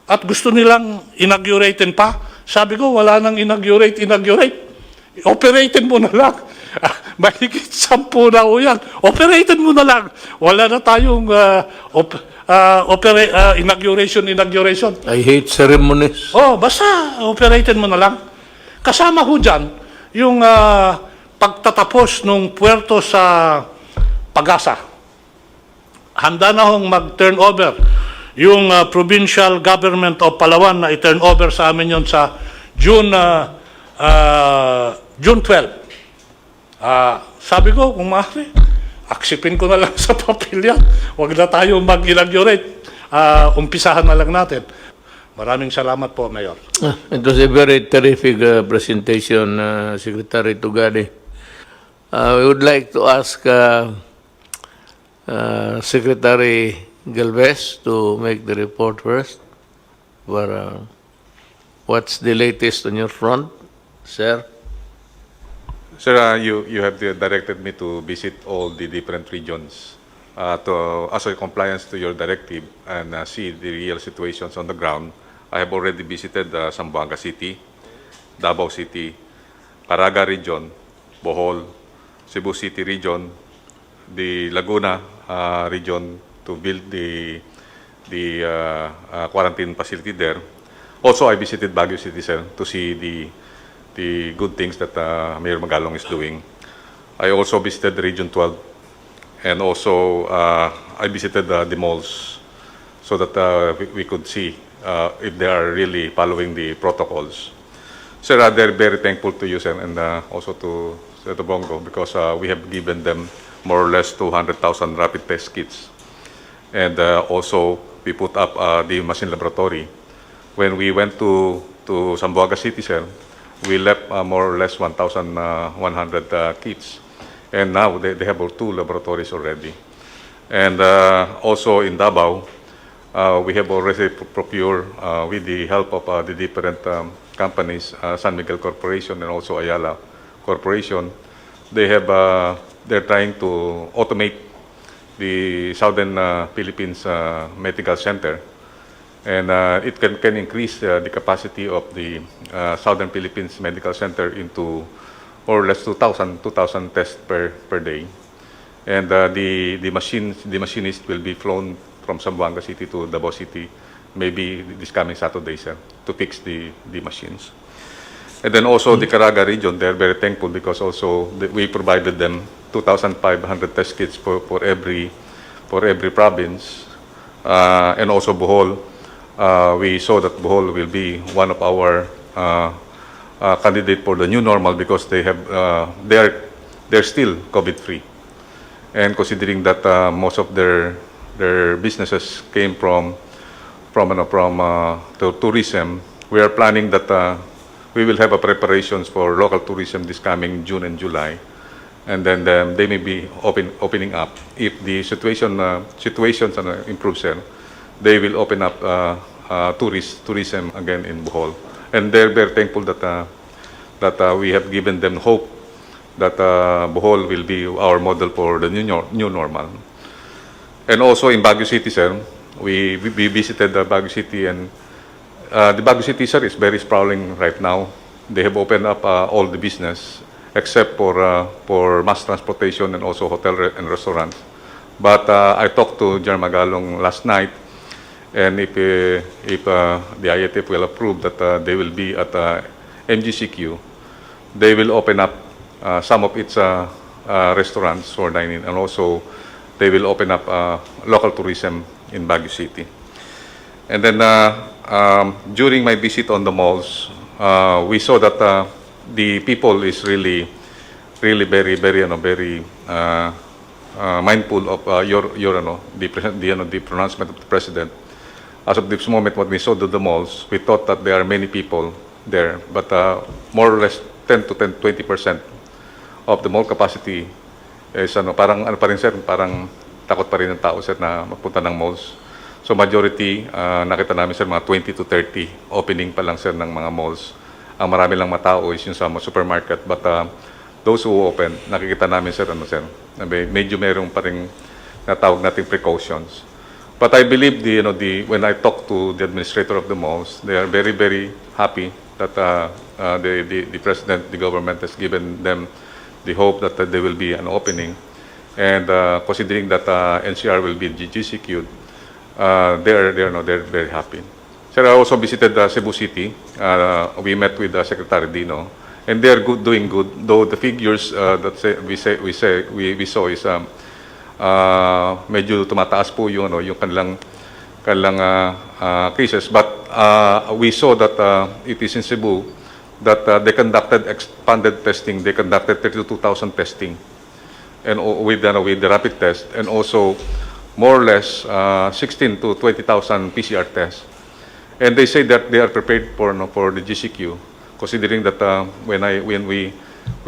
at gusto nilang inauguratein pa. Sabi ko, wala nang inaugurate. Operatein mo na lang. Mahigit 10 na ho yan. Operatein mo na lang. Wala na tayong inauguration. I hate ceremonies. Basta operatein mo na lang. Kasama ho dyan, yung pagtatapos ng puerto sa Pagasa. Handa na hong mag-turnover yung provincial government of Palawan na i-turn over sa amin yon sa June 12. Sabi ko, kung maaari, aksipin ko na lang sa papel yan. Huwag na tayo mag-inaugurate. Umpisahan na lang natin. Maraming salamat po, Mayor. It was a very terrific presentation, Secretary Tugadi. We would like to ask Secretary Galvez to make the report first. What's the latest on your front, sir? Sir, you have directed me to visit all the different regions as a compliance to your directive and see the real situations on the ground. I have already visited Zamboanga City, Davao City, Caraga region, Bohol, Cebu City region, the Laguna region to build the quarantine facility there. Also, I visited Baguio City, sir, to see the good things that Mayor Magalong is doing. I also visited Region 12, and also I visited the malls so that we could see if they are really following the protocols. Sir, they're very thankful to you, sir, and also to Senator Bongo, because we have given them more or less 200,000 rapid test kits. And also, we put up the machine laboratory. When we went to Zamboanga City, sir, we left more or less 1,100 kits. And now they have 2 laboratories already. And also in Davao, we have already procured with the help of the different companies, San Miguel Corporation and also Ayala Corporation. They're trying to automate the Southern Philippines Medical Center, and it can increase the capacity of the Southern Philippines Medical Center into more or less 2,000 tests per day. And the machinist will be flown from Zamboanga City to Davao City, maybe this coming Saturday, sir, to fix the machines. And then also the Caraga region, they're very thankful because also we provided them 2,500 test kits for every province. And also Bohol, we saw that Bohol will be one of our candidate for the new normal because they're still COVID-free. And considering that most of their businesses came from tourism, we are planning that we will have a preparations for local tourism this coming June and July, and then they may be opening up. If the situations improves, they will open up tourism again in Bohol, and they're very thankful that we have given them hope that Bohol will be our model for the new normal. And also in Baguio City, sir, we visited Baguio City, and the Baguio City, sir, is very sprawling right now. They have opened up all the business except for mass transportation and also hotel and restaurants. But I talked to General Magalong last night, and if the IATF will approve that they will be at MGCQ, they will open up some of its restaurants for dining, and also they will open up local tourism in Baguio City. And then during my visit on the malls, we saw that the people is really very mindful of the pronouncement of the president. As of this moment, what we saw to the malls, we thought that there are many people there, but more or less 10 to 20% of the mall capacity is parang pa rin, sir, parang takot pa rin ng tao, sir, na magpunta ng malls. So majority, nakita namin, sir, mga 20 to 30 opening pa lang, sir, ng mga malls. Ang marami lang matao is yung sa supermarket, but those who open, nakikita namin, sir, sir, medyo merong pa rin natawag nating precautions. But I believe when I talk to the administrator of the malls, they are very happy that the president, the government has given them the hope that there will be an opening. And considering that NCR will be GCQ, they're very happy. Sir, I also visited Cebu City. We met with Secretary Dino, and they're doing good. Though the figures that we saw is medyo tumataas po yung kanilang kanilang cases. But we saw that it is in Cebu that they conducted expanded testing. They conducted 32,000 testing and with the rapid test, and also more or less 16 to 20,000 PCR tests. And they say that they are prepared for the GCQ, considering that when we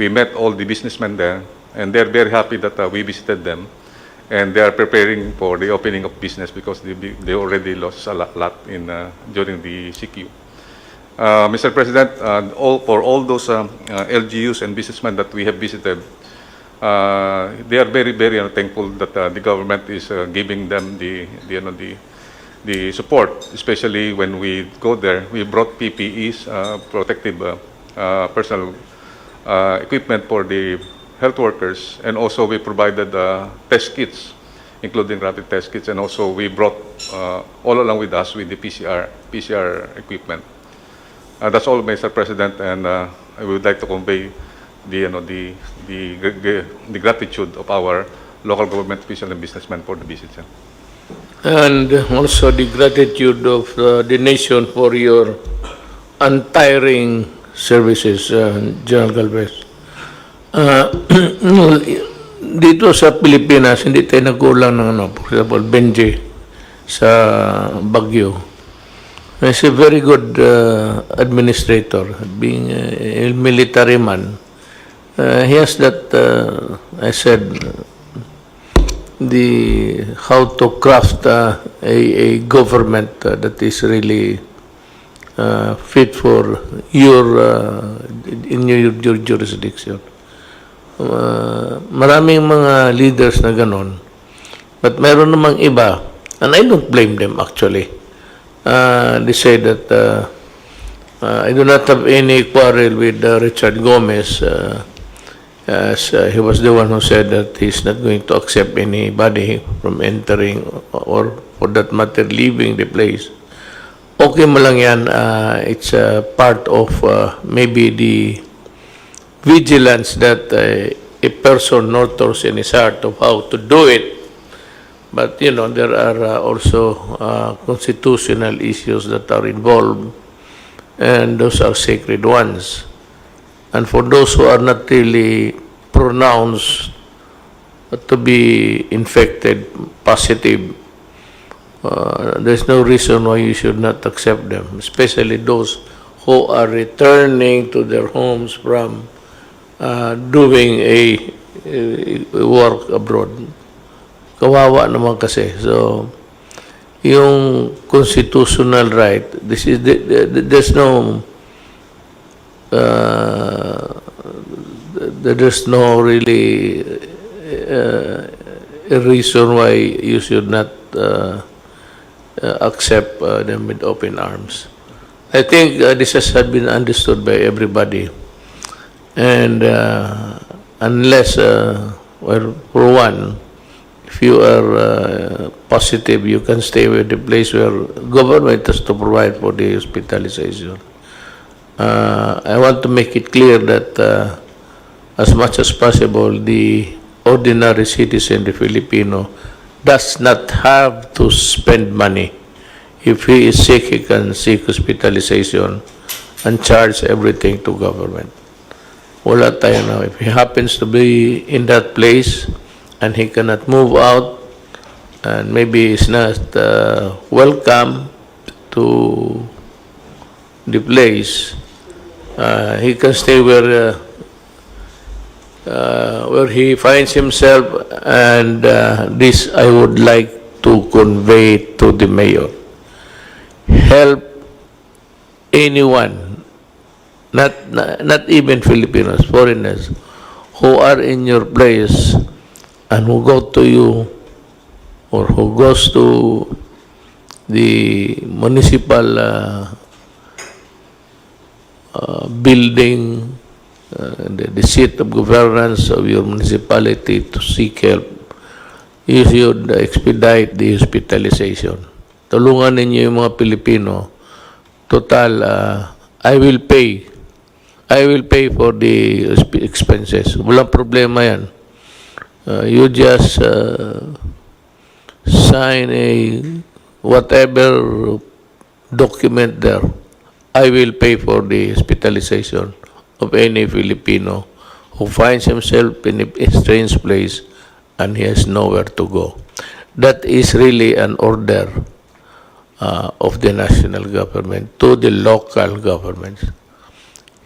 met all the businessmen there, and they're very happy that we visited them, and they are preparing for the opening of business because they already lost a lot in during the CQ. Mr. President, for all those LGUs and businessmen that we have visited, they are very, very thankful that the government is giving them the support, especially when we go there. We brought PPEs, protective personal equipment for the health workers, and also we provided test kits, including rapid test kits, and also we brought all along with us with the PCR equipment. That's all, Mr. President, and I would like to convey the gratitude of our local government officials and businessmen for the visit, sir. And also the gratitude of the nation for your untiring services, General Galvez. Dito sa Pilipinas, hindi tayo nagkulang ng for example, Benji sa Baguio. He's a very good administrator, being a military man. He has that, I said, how to craft a government that is really fit for in your jurisdiction. Maraming mga leaders na ganon, but meron namang iba, and I don't blame them actually. They say that I do not have any quarrel with Richard Gomez, as he was the one who said that he's not going to accept anybody from entering or for that matter leaving the place. Okay mo lang yan, it's part of maybe the vigilance that a person nurtures in his heart of how to do it. But, there are also constitutional issues that are involved, and those are sacred ones. And for those who are not really pronounced to be infected, positive, there's no reason why you should not accept them, especially those who are returning to their homes from doing a work abroad. Kawawa naman kasi. So, yung constitutional right, there's no really a reason why you should not accept them with open arms. I think this has been understood by everybody, and unless, for one, if you are positive, you can stay with the place where government has to provide for the hospitalization. I want to make it clear that as much as possible, the ordinary citizen, the Filipino, does not have to spend money. If he is sick, he can seek hospitalization and charge everything to government. Wala tayo na. If he happens to be in that place and he cannot move out, and maybe is not welcome to the place, he can stay where he finds himself, and this I would like to convey to the mayor. Help anyone, not even Filipinos, foreigners, who are in your place and who go to you or who goes to the municipal building, the seat of governance of your municipality to seek help. You should expedite the hospitalization. Tulungan ninyo yung mga Pilipino. Total, I will pay for the expenses. Walang problema yan. You just sign a whatever document there, I will pay for the hospitalization of any Filipino who finds himself in a strange place and he has nowhere to go. That is really an order of the national government to the local governments.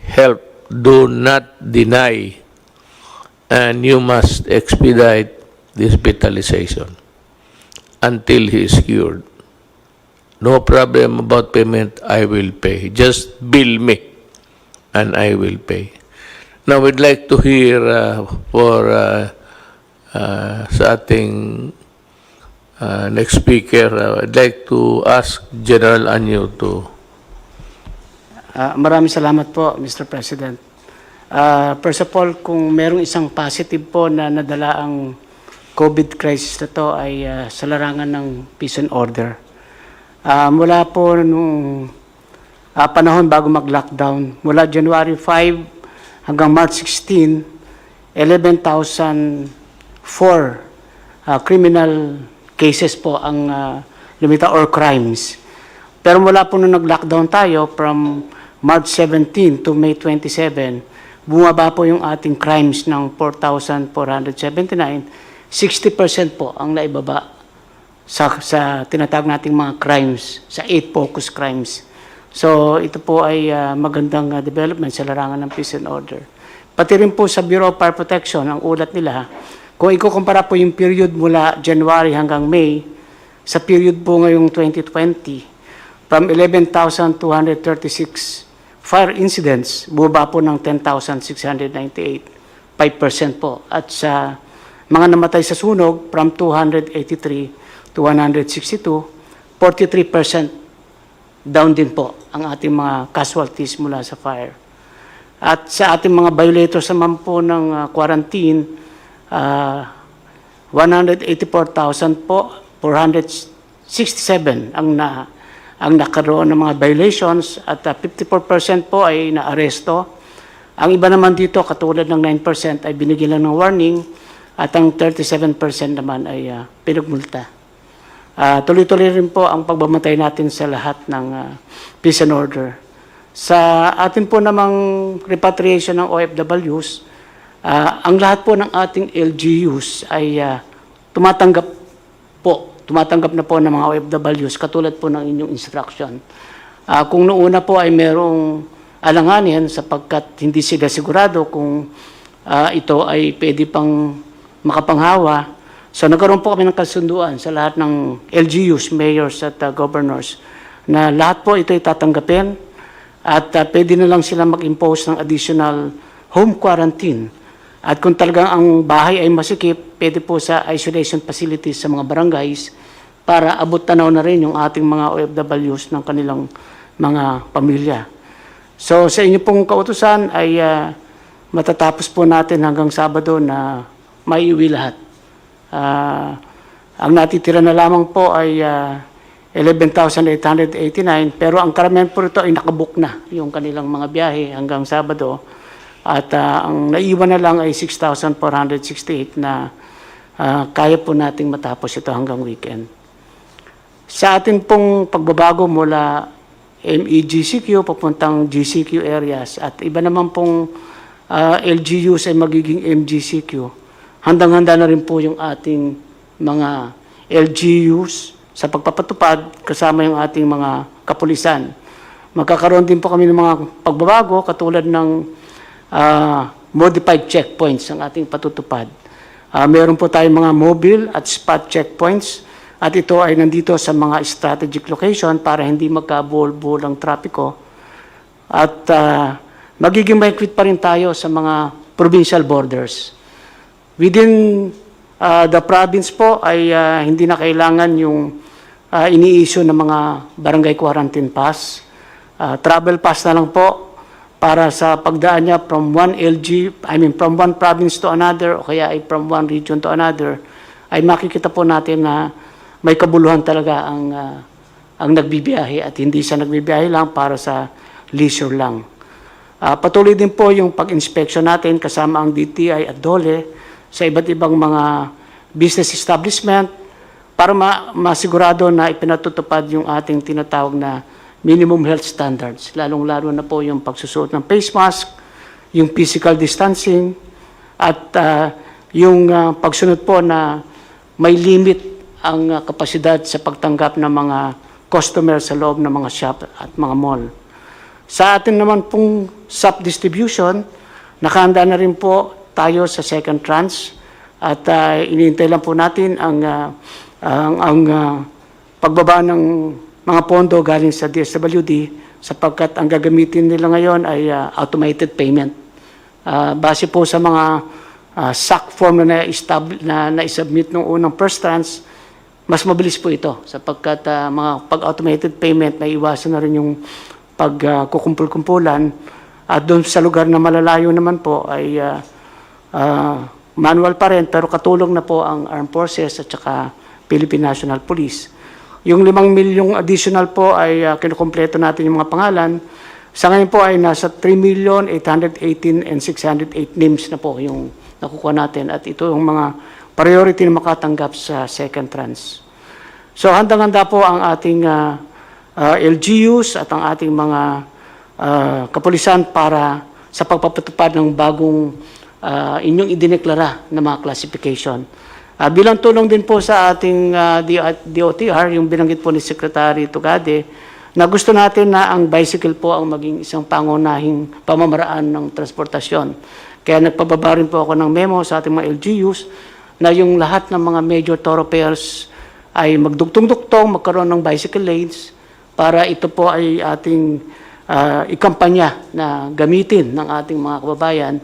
Help, do not deny, and you must expedite the hospitalization until he is cured. No problem about payment, I will pay. Just bill me and I will pay. Now, we'd like to hear sa ating next speaker, I'd like to ask General Anyo to... Maraming salamat po, Mr. President. First of all, kung merong isang positive po na nadala ang COVID crisis na to ay sa larangan ng peace and order. Mula po nung panahon bago mag-lockdown, mula January 5 hanggang March 16, 11,004 criminal cases po ang lumitaw or crimes. Pero mula po nung nag-lockdown tayo from March 17 to May 27, bumaba po yung ating crimes ng 4,479. 60% po ang naibaba sa tinatawag nating mga crimes, sa 8 focus crimes. So ito po ay magandang development sa larangan ng peace and order. Pati rin po sa Bureau of Fire Protection, ang ulat nila, kung ikukumpara po yung period mula January hanggang May, sa period po ngayong 2020, from 11,236 fire incidents, bumaba po ng 10,698, 5% po. At sa mga namatay sa sunog, from 283 to 162, 43% down din po ang ating mga casualties mula sa fire. At sa ating mga violators naman po ng quarantine, 184,000 po, 467 ang nakaroon ng mga violations at 54% po ay naaresto. Ang iba naman dito, katulad ng 9% ay binigyan lang ng warning at ang 37% naman ay pinagmulta. Tuloy-tuloy rin po ang pagbamatay natin sa lahat ng peace and order. Sa atin po namang repatriation ng OFWs, ang lahat po ng ating LGUs ay tumatanggap na po ng mga OFWs katulad po ng inyong instruction. Kung noona po ay merong alanganin sapagkat hindi sila sigurado kung ito ay pwede pang makapanghawa, so nagkaroon po kami ng kasunduan sa lahat ng LGUs, mayors at governors na lahat po ito ay tatanggapin at pwede na lang sila mag-impose ng additional home quarantine. At kung talagang ang bahay ay masikip, pwede po sa isolation facilities sa mga barangays para abot tanaw na rin yung ating mga OFWs ng kanilang mga pamilya. So sa inyo pong kautusan ay matatapos po natin hanggang Sabado na maiuwi lahat. Ang natitira na lamang po ay 11,889 pero ang karamihan po ito ay nakabook na yung kanilang mga biyahe hanggang Sabado. At ang naiwan na lang ay 6,468 na kaya po nating matapos ito hanggang weekend. Sa ating pong pagbabago mula GCQ papuntang GCQ areas at iba naman pong LGUs ay magiging MGCQ, handang-handa na rin po yung ating mga LGUs sa pagpapatupad kasama yung ating mga kapulisan. Magkakaroon din po kami ng mga pagbabago katulad ng modified checkpoints ang ating patutupad. Meron po tayong mga mobile at spot checkpoints at ito ay nandito sa mga strategic location para hindi magkabuhol-buhol ang trapiko. At magiging mahigpit pa rin tayo sa mga provincial borders. Within the province po ay hindi na kailangan yung ini-issue ng mga barangay quarantine pass. Travel pass na lang po para sa pagdaan niya from one province to another o kaya ay from one region to another, ay makikita po natin na may kabuluhan talaga ang nagbibiyahe at hindi siya nagbibiyahe lang para sa leisure lang. Patuloy din po yung pag-inspection natin kasama ang DTI at DOLE sa iba't ibang mga business establishment, para masigurado na ipinatutupad yung ating tinatawag na minimum health standards, lalong-lalo na po yung pagsusuot ng face mask, yung physical distancing, at yung pagsunod po na may limit ang kapasidad sa pagtanggap ng mga customer sa loob ng mga shop at mga mall. Sa atin naman pong SAP distribution, nakahanda na rin po tayo sa second tranche at iniintay lang po natin ang pagbaba ng mga pondo galing sa DSWD sapagkat ang gagamitin nila ngayon ay automated payment. Base po sa mga SAC form na na-submit nung unang first tranche, mas mabilis po ito sapagkat mga pag-automated payment na iwasan na rin yung pagkukumpul-kumpulan at doon sa lugar na malalayo naman po ay manual pa rin pero katulong na po ang Armed Forces at saka Philippine National Police. Yung 5 milyong additional po ay kinukumpleto natin yung mga pangalan. Sa ngayon po ay nasa 3,818,608 names na po yung nakukuha natin at ito yung mga priority na makatanggap sa second tranche. So handang-handa po ang ating LGUs at ang ating mga kapulisan para sa pagpapatupad ng bagong inyong idineklara na mga classification. Bilang tulong din po sa ating DOTR, yung binanggit po ni Secretary Tugade, na gusto natin na ang bicycle po ang maging isang pangunahing pamamaraan ng transportasyon. Kaya nagpababa rin po ako ng memo sa ating mga LGUs na yung lahat ng mga major thoroughfares ay magdugtong-dugtong, magkaroon ng bicycle lanes para ito po ay ating ikampanya na gamitin ng ating mga kababayan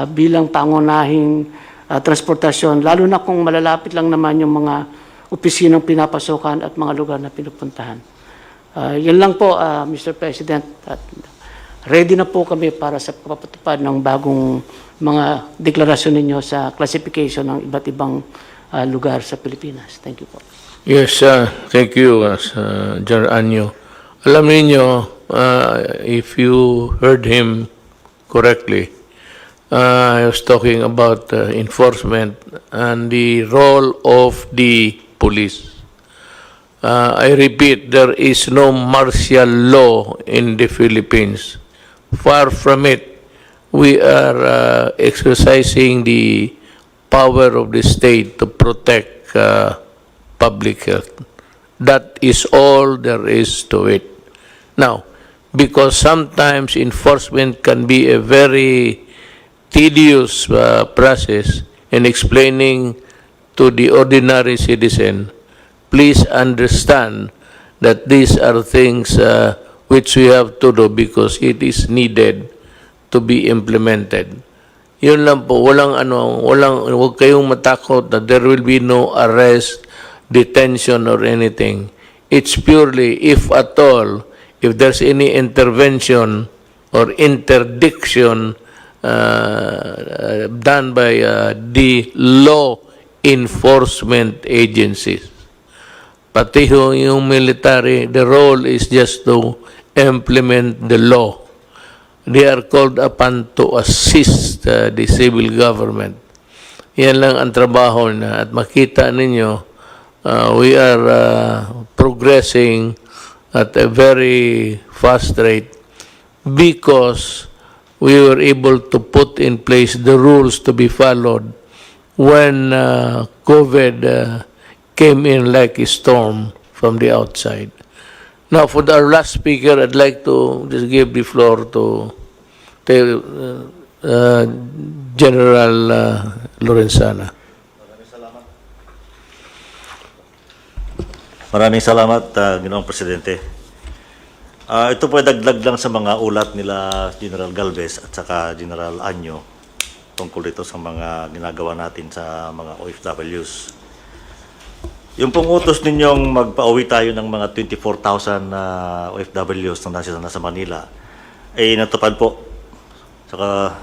bilang pangunahing transportasyon, lalo na kung malalapit lang naman yung mga opisinang pinapasukan at mga lugar na pinupuntahan. Yan lang po, Mr. President. At ready na po kami para sa pagpapatupad ng bagong mga deklarasyon ninyo sa classification ng iba't ibang lugar sa Pilipinas. Thank you po. Yes, thank you, General Anyo. Alam niyo, if you heard him correctly, I was talking about enforcement and the role of the police. I repeat, there is no martial law in the Philippines. Far from it. We are exercising the power of the state to protect public health. That is all there is to it. Now, because sometimes enforcement can be a very tedious process in explaining to the ordinary citizen, please understand that these are things which we have to do because it is needed to be implemented. Yun lang po, huwag kayong matakot that there will be no arrest, detention, or anything. It's purely, if at all, if there's any intervention or interdiction done by the law enforcement agencies. Pati yung military, the role is just to implement the law. They are called upon to assist the civil government. Yan lang ang trabaho na at makita ninyo, we are progressing at a very fast rate because we were able to put in place the rules to be followed when COVID came in like a storm from the outside. Now, for our last speaker, I'd like to just give the floor to General Lorenzana. Maraming salamat, Ginoong Presidente. Ito po ay dagdag lang sa mga ulat nila General Galvez at saka General Anyo tungkol ito sa mga ginagawa natin sa mga OFWs. Yung pong utos ninyong magpa-uwi tayo ng mga 24,000 OFWs na nasa Manila ay natupad po. Saka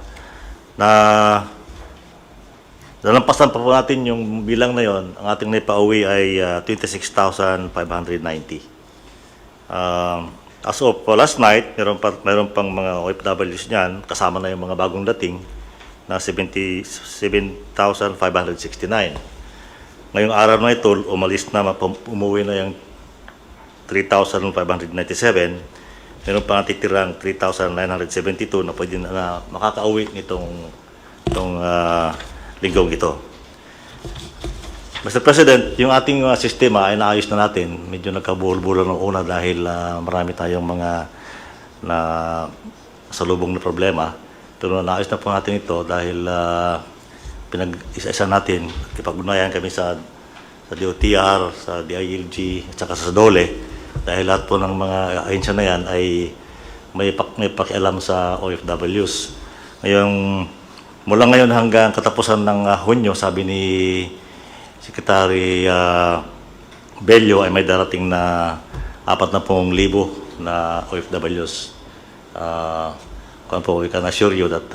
nalampasan pa po natin yung bilang na yon. Ang ating naipa-uwi ay 26,590. As of last night, meron pang mga OFWs niyan, kasama na yung mga bagong dating na 77,569. Ngayong araw na ito, umalis na, umuwi na yung 3,597. Meron pa titirang 3,972 na pwede na makakauwi nitong linggong ito. Mr. President, yung ating sistema ay naayos na natin. Medyo nagkabuhol-buhol ng una dahil marami tayong mga na salubong na problema. Pero naayos na po natin ito dahil pinag-isa-isa natin. Kipag-unayan kami sa DOTR, sa DILG, at saka sa DOLE. Dahil lahat po ng mga ahensya na yan ay may pakialam sa OFWs. Ngayong mula ngayon hanggang katapusan ng Hunyo, sabi ni Secretary Bello ay may darating na 40,000 na OFWs. We can assure you that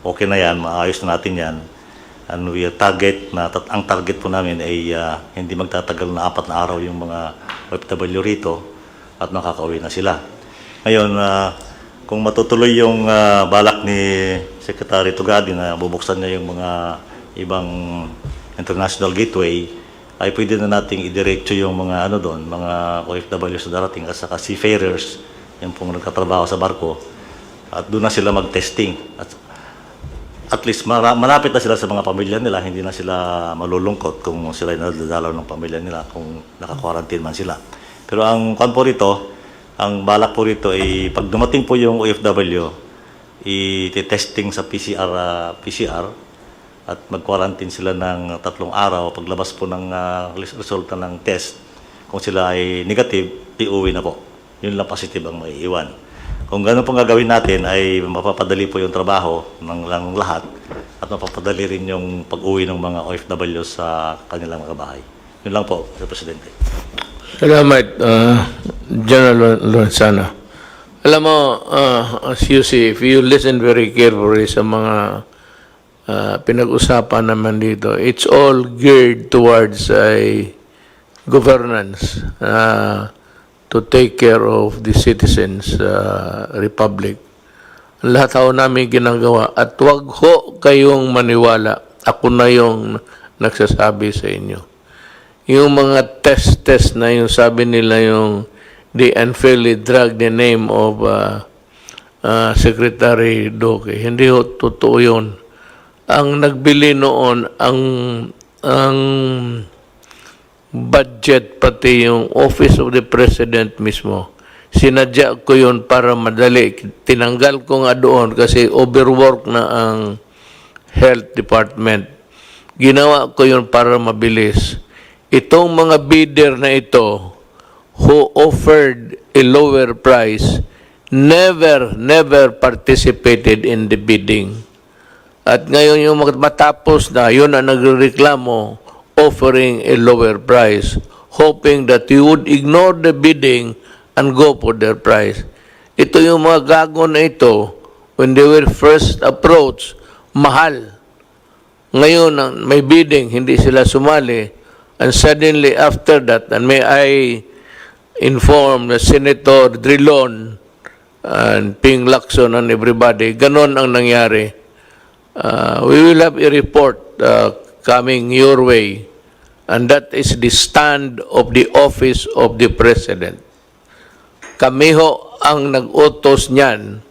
okay na yan, maayos na natin yan. And we ang target po namin ay hindi magtatagal na 4 na araw yung mga OFW rito at makakauwi na sila. Ngayon, kung matutuloy yung balak ni Secretary Tugadi na bubuksan niya yung mga ibang international gateway, ay pwede na nating idiretso yung mga mga OFW sa darating at saka seafarers, yung pong nagkatrabaho sa barko, at doon na sila mag-testing. At least malapit na sila sa mga pamilya nila, hindi na sila malulungkot kung sila nadadalaw ng pamilya nila, kung naka-quarantine man sila. Pero ang ang balak po rito ay pag dumating po yung OFW, i-testing sa PCR at mag-quarantine sila ng 3 araw. Paglabas po ng resulta ng test, kung sila ay negative, iuwi na po. Yun lang positive ang maiiwan. Kung gano'n pong gagawin natin ay mapapadali po yung trabaho ng lahat at mapapadali rin yung pag-uwi ng mga OFW sa kanilang mga bahay. Yun lang po, Mr. Presidente. Salamat, General Lorenzana. Alam mo, as you see, if you listen very carefully sa mga pinag-usapan naman dito, it's all geared towards a governance to take care of the citizens' republic. Lahat ho namin ginagawa. At wag ho kayong maniwala. Ako na yung nagsasabi sa inyo. Yung mga test na yung sabi nila yung they unfairly drag the name of Secretary Duque. Hindi ho totoo yun. Ang nagbili noon, ang budget, pati yung Office of the President mismo, sinadya ko yun para madali. Tinanggal ko nga doon kasi overwork na ang Health Department. Ginawa ko yun para mabilis. Itong mga bidder na ito who offered a lower price never participated in the bidding. At ngayon yung matapos na, yun ang nagreklamo, offering a lower price, hoping that you would ignore the bidding and go for their price. Ito yung mga gago na ito, when they were first approached, mahal. Ngayon, may bidding, hindi sila sumali. And suddenly after that, and may I inform the Senator Drilon and Ping Lacson and everybody, ganon ang nangyari. We will have a report coming your way, and that is the stand of the Office of the President. Kami ho ang nag-utos niyan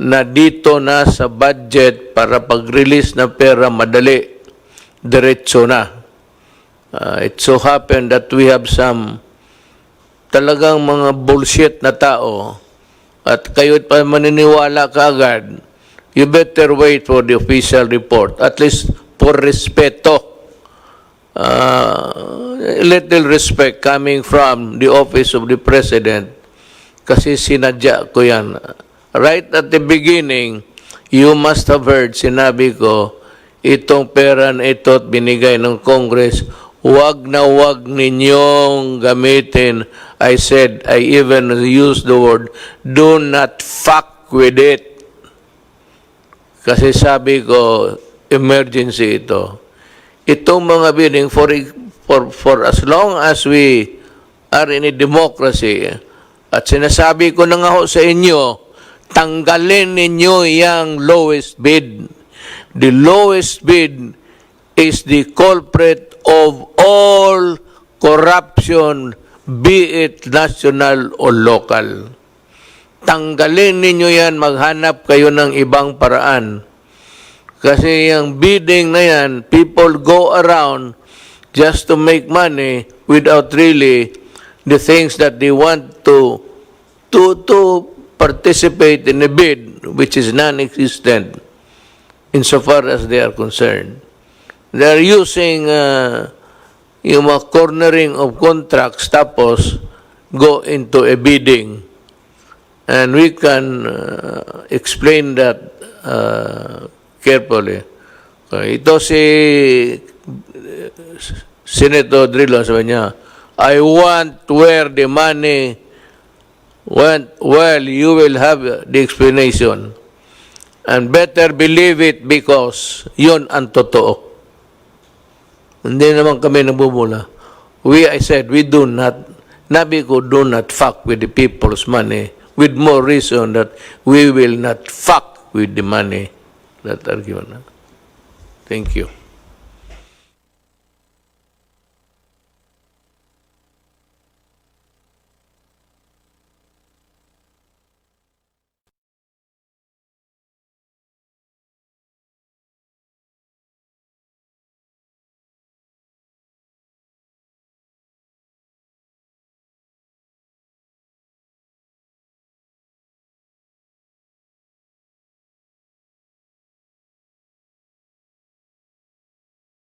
na dito na sa budget para pag-release ng pera madali, diretso na. It so happened that we have some talagang mga bullshit na tao at kayo pa maniniwala kaagad, you better wait for the official report, at least for respeto. Little respect coming from the Office of the President kasi sinadya ko yan. Right at the beginning, you must have heard, sinabi ko, itong pera na ito at binigay ng Congress, wag na wag ninyong gamitin. I said, I even used the word, do not fuck with it. Kasi sabi ko, emergency ito. Itong mga bidding, for as long as we are in a democracy, at sinasabi ko na nga ho sa inyo, tanggalin ninyo yung lowest bid. The lowest bid is the culprit of all corruption, be it national or local. Tanggalin ninyo yan, maghanap kayo ng ibang paraan. Kasi yung bidding na yan, people go around just to make money without really the things that they want to participate in a bid which is non-existent insofar as they are concerned. They are using yung mga cornering of contracts tapos go into a bidding. And we can explain that carefully. Okay. Ito si Senator Drilon, sabi niya, I want where the money went, well, you will have the explanation. And better believe it because yun ang totoo. Hindi naman kami nabubula. I said, we do not, Nabi ko, do not fuck with the people's money with more reason that we will not fuck with the money that are given. Thank you.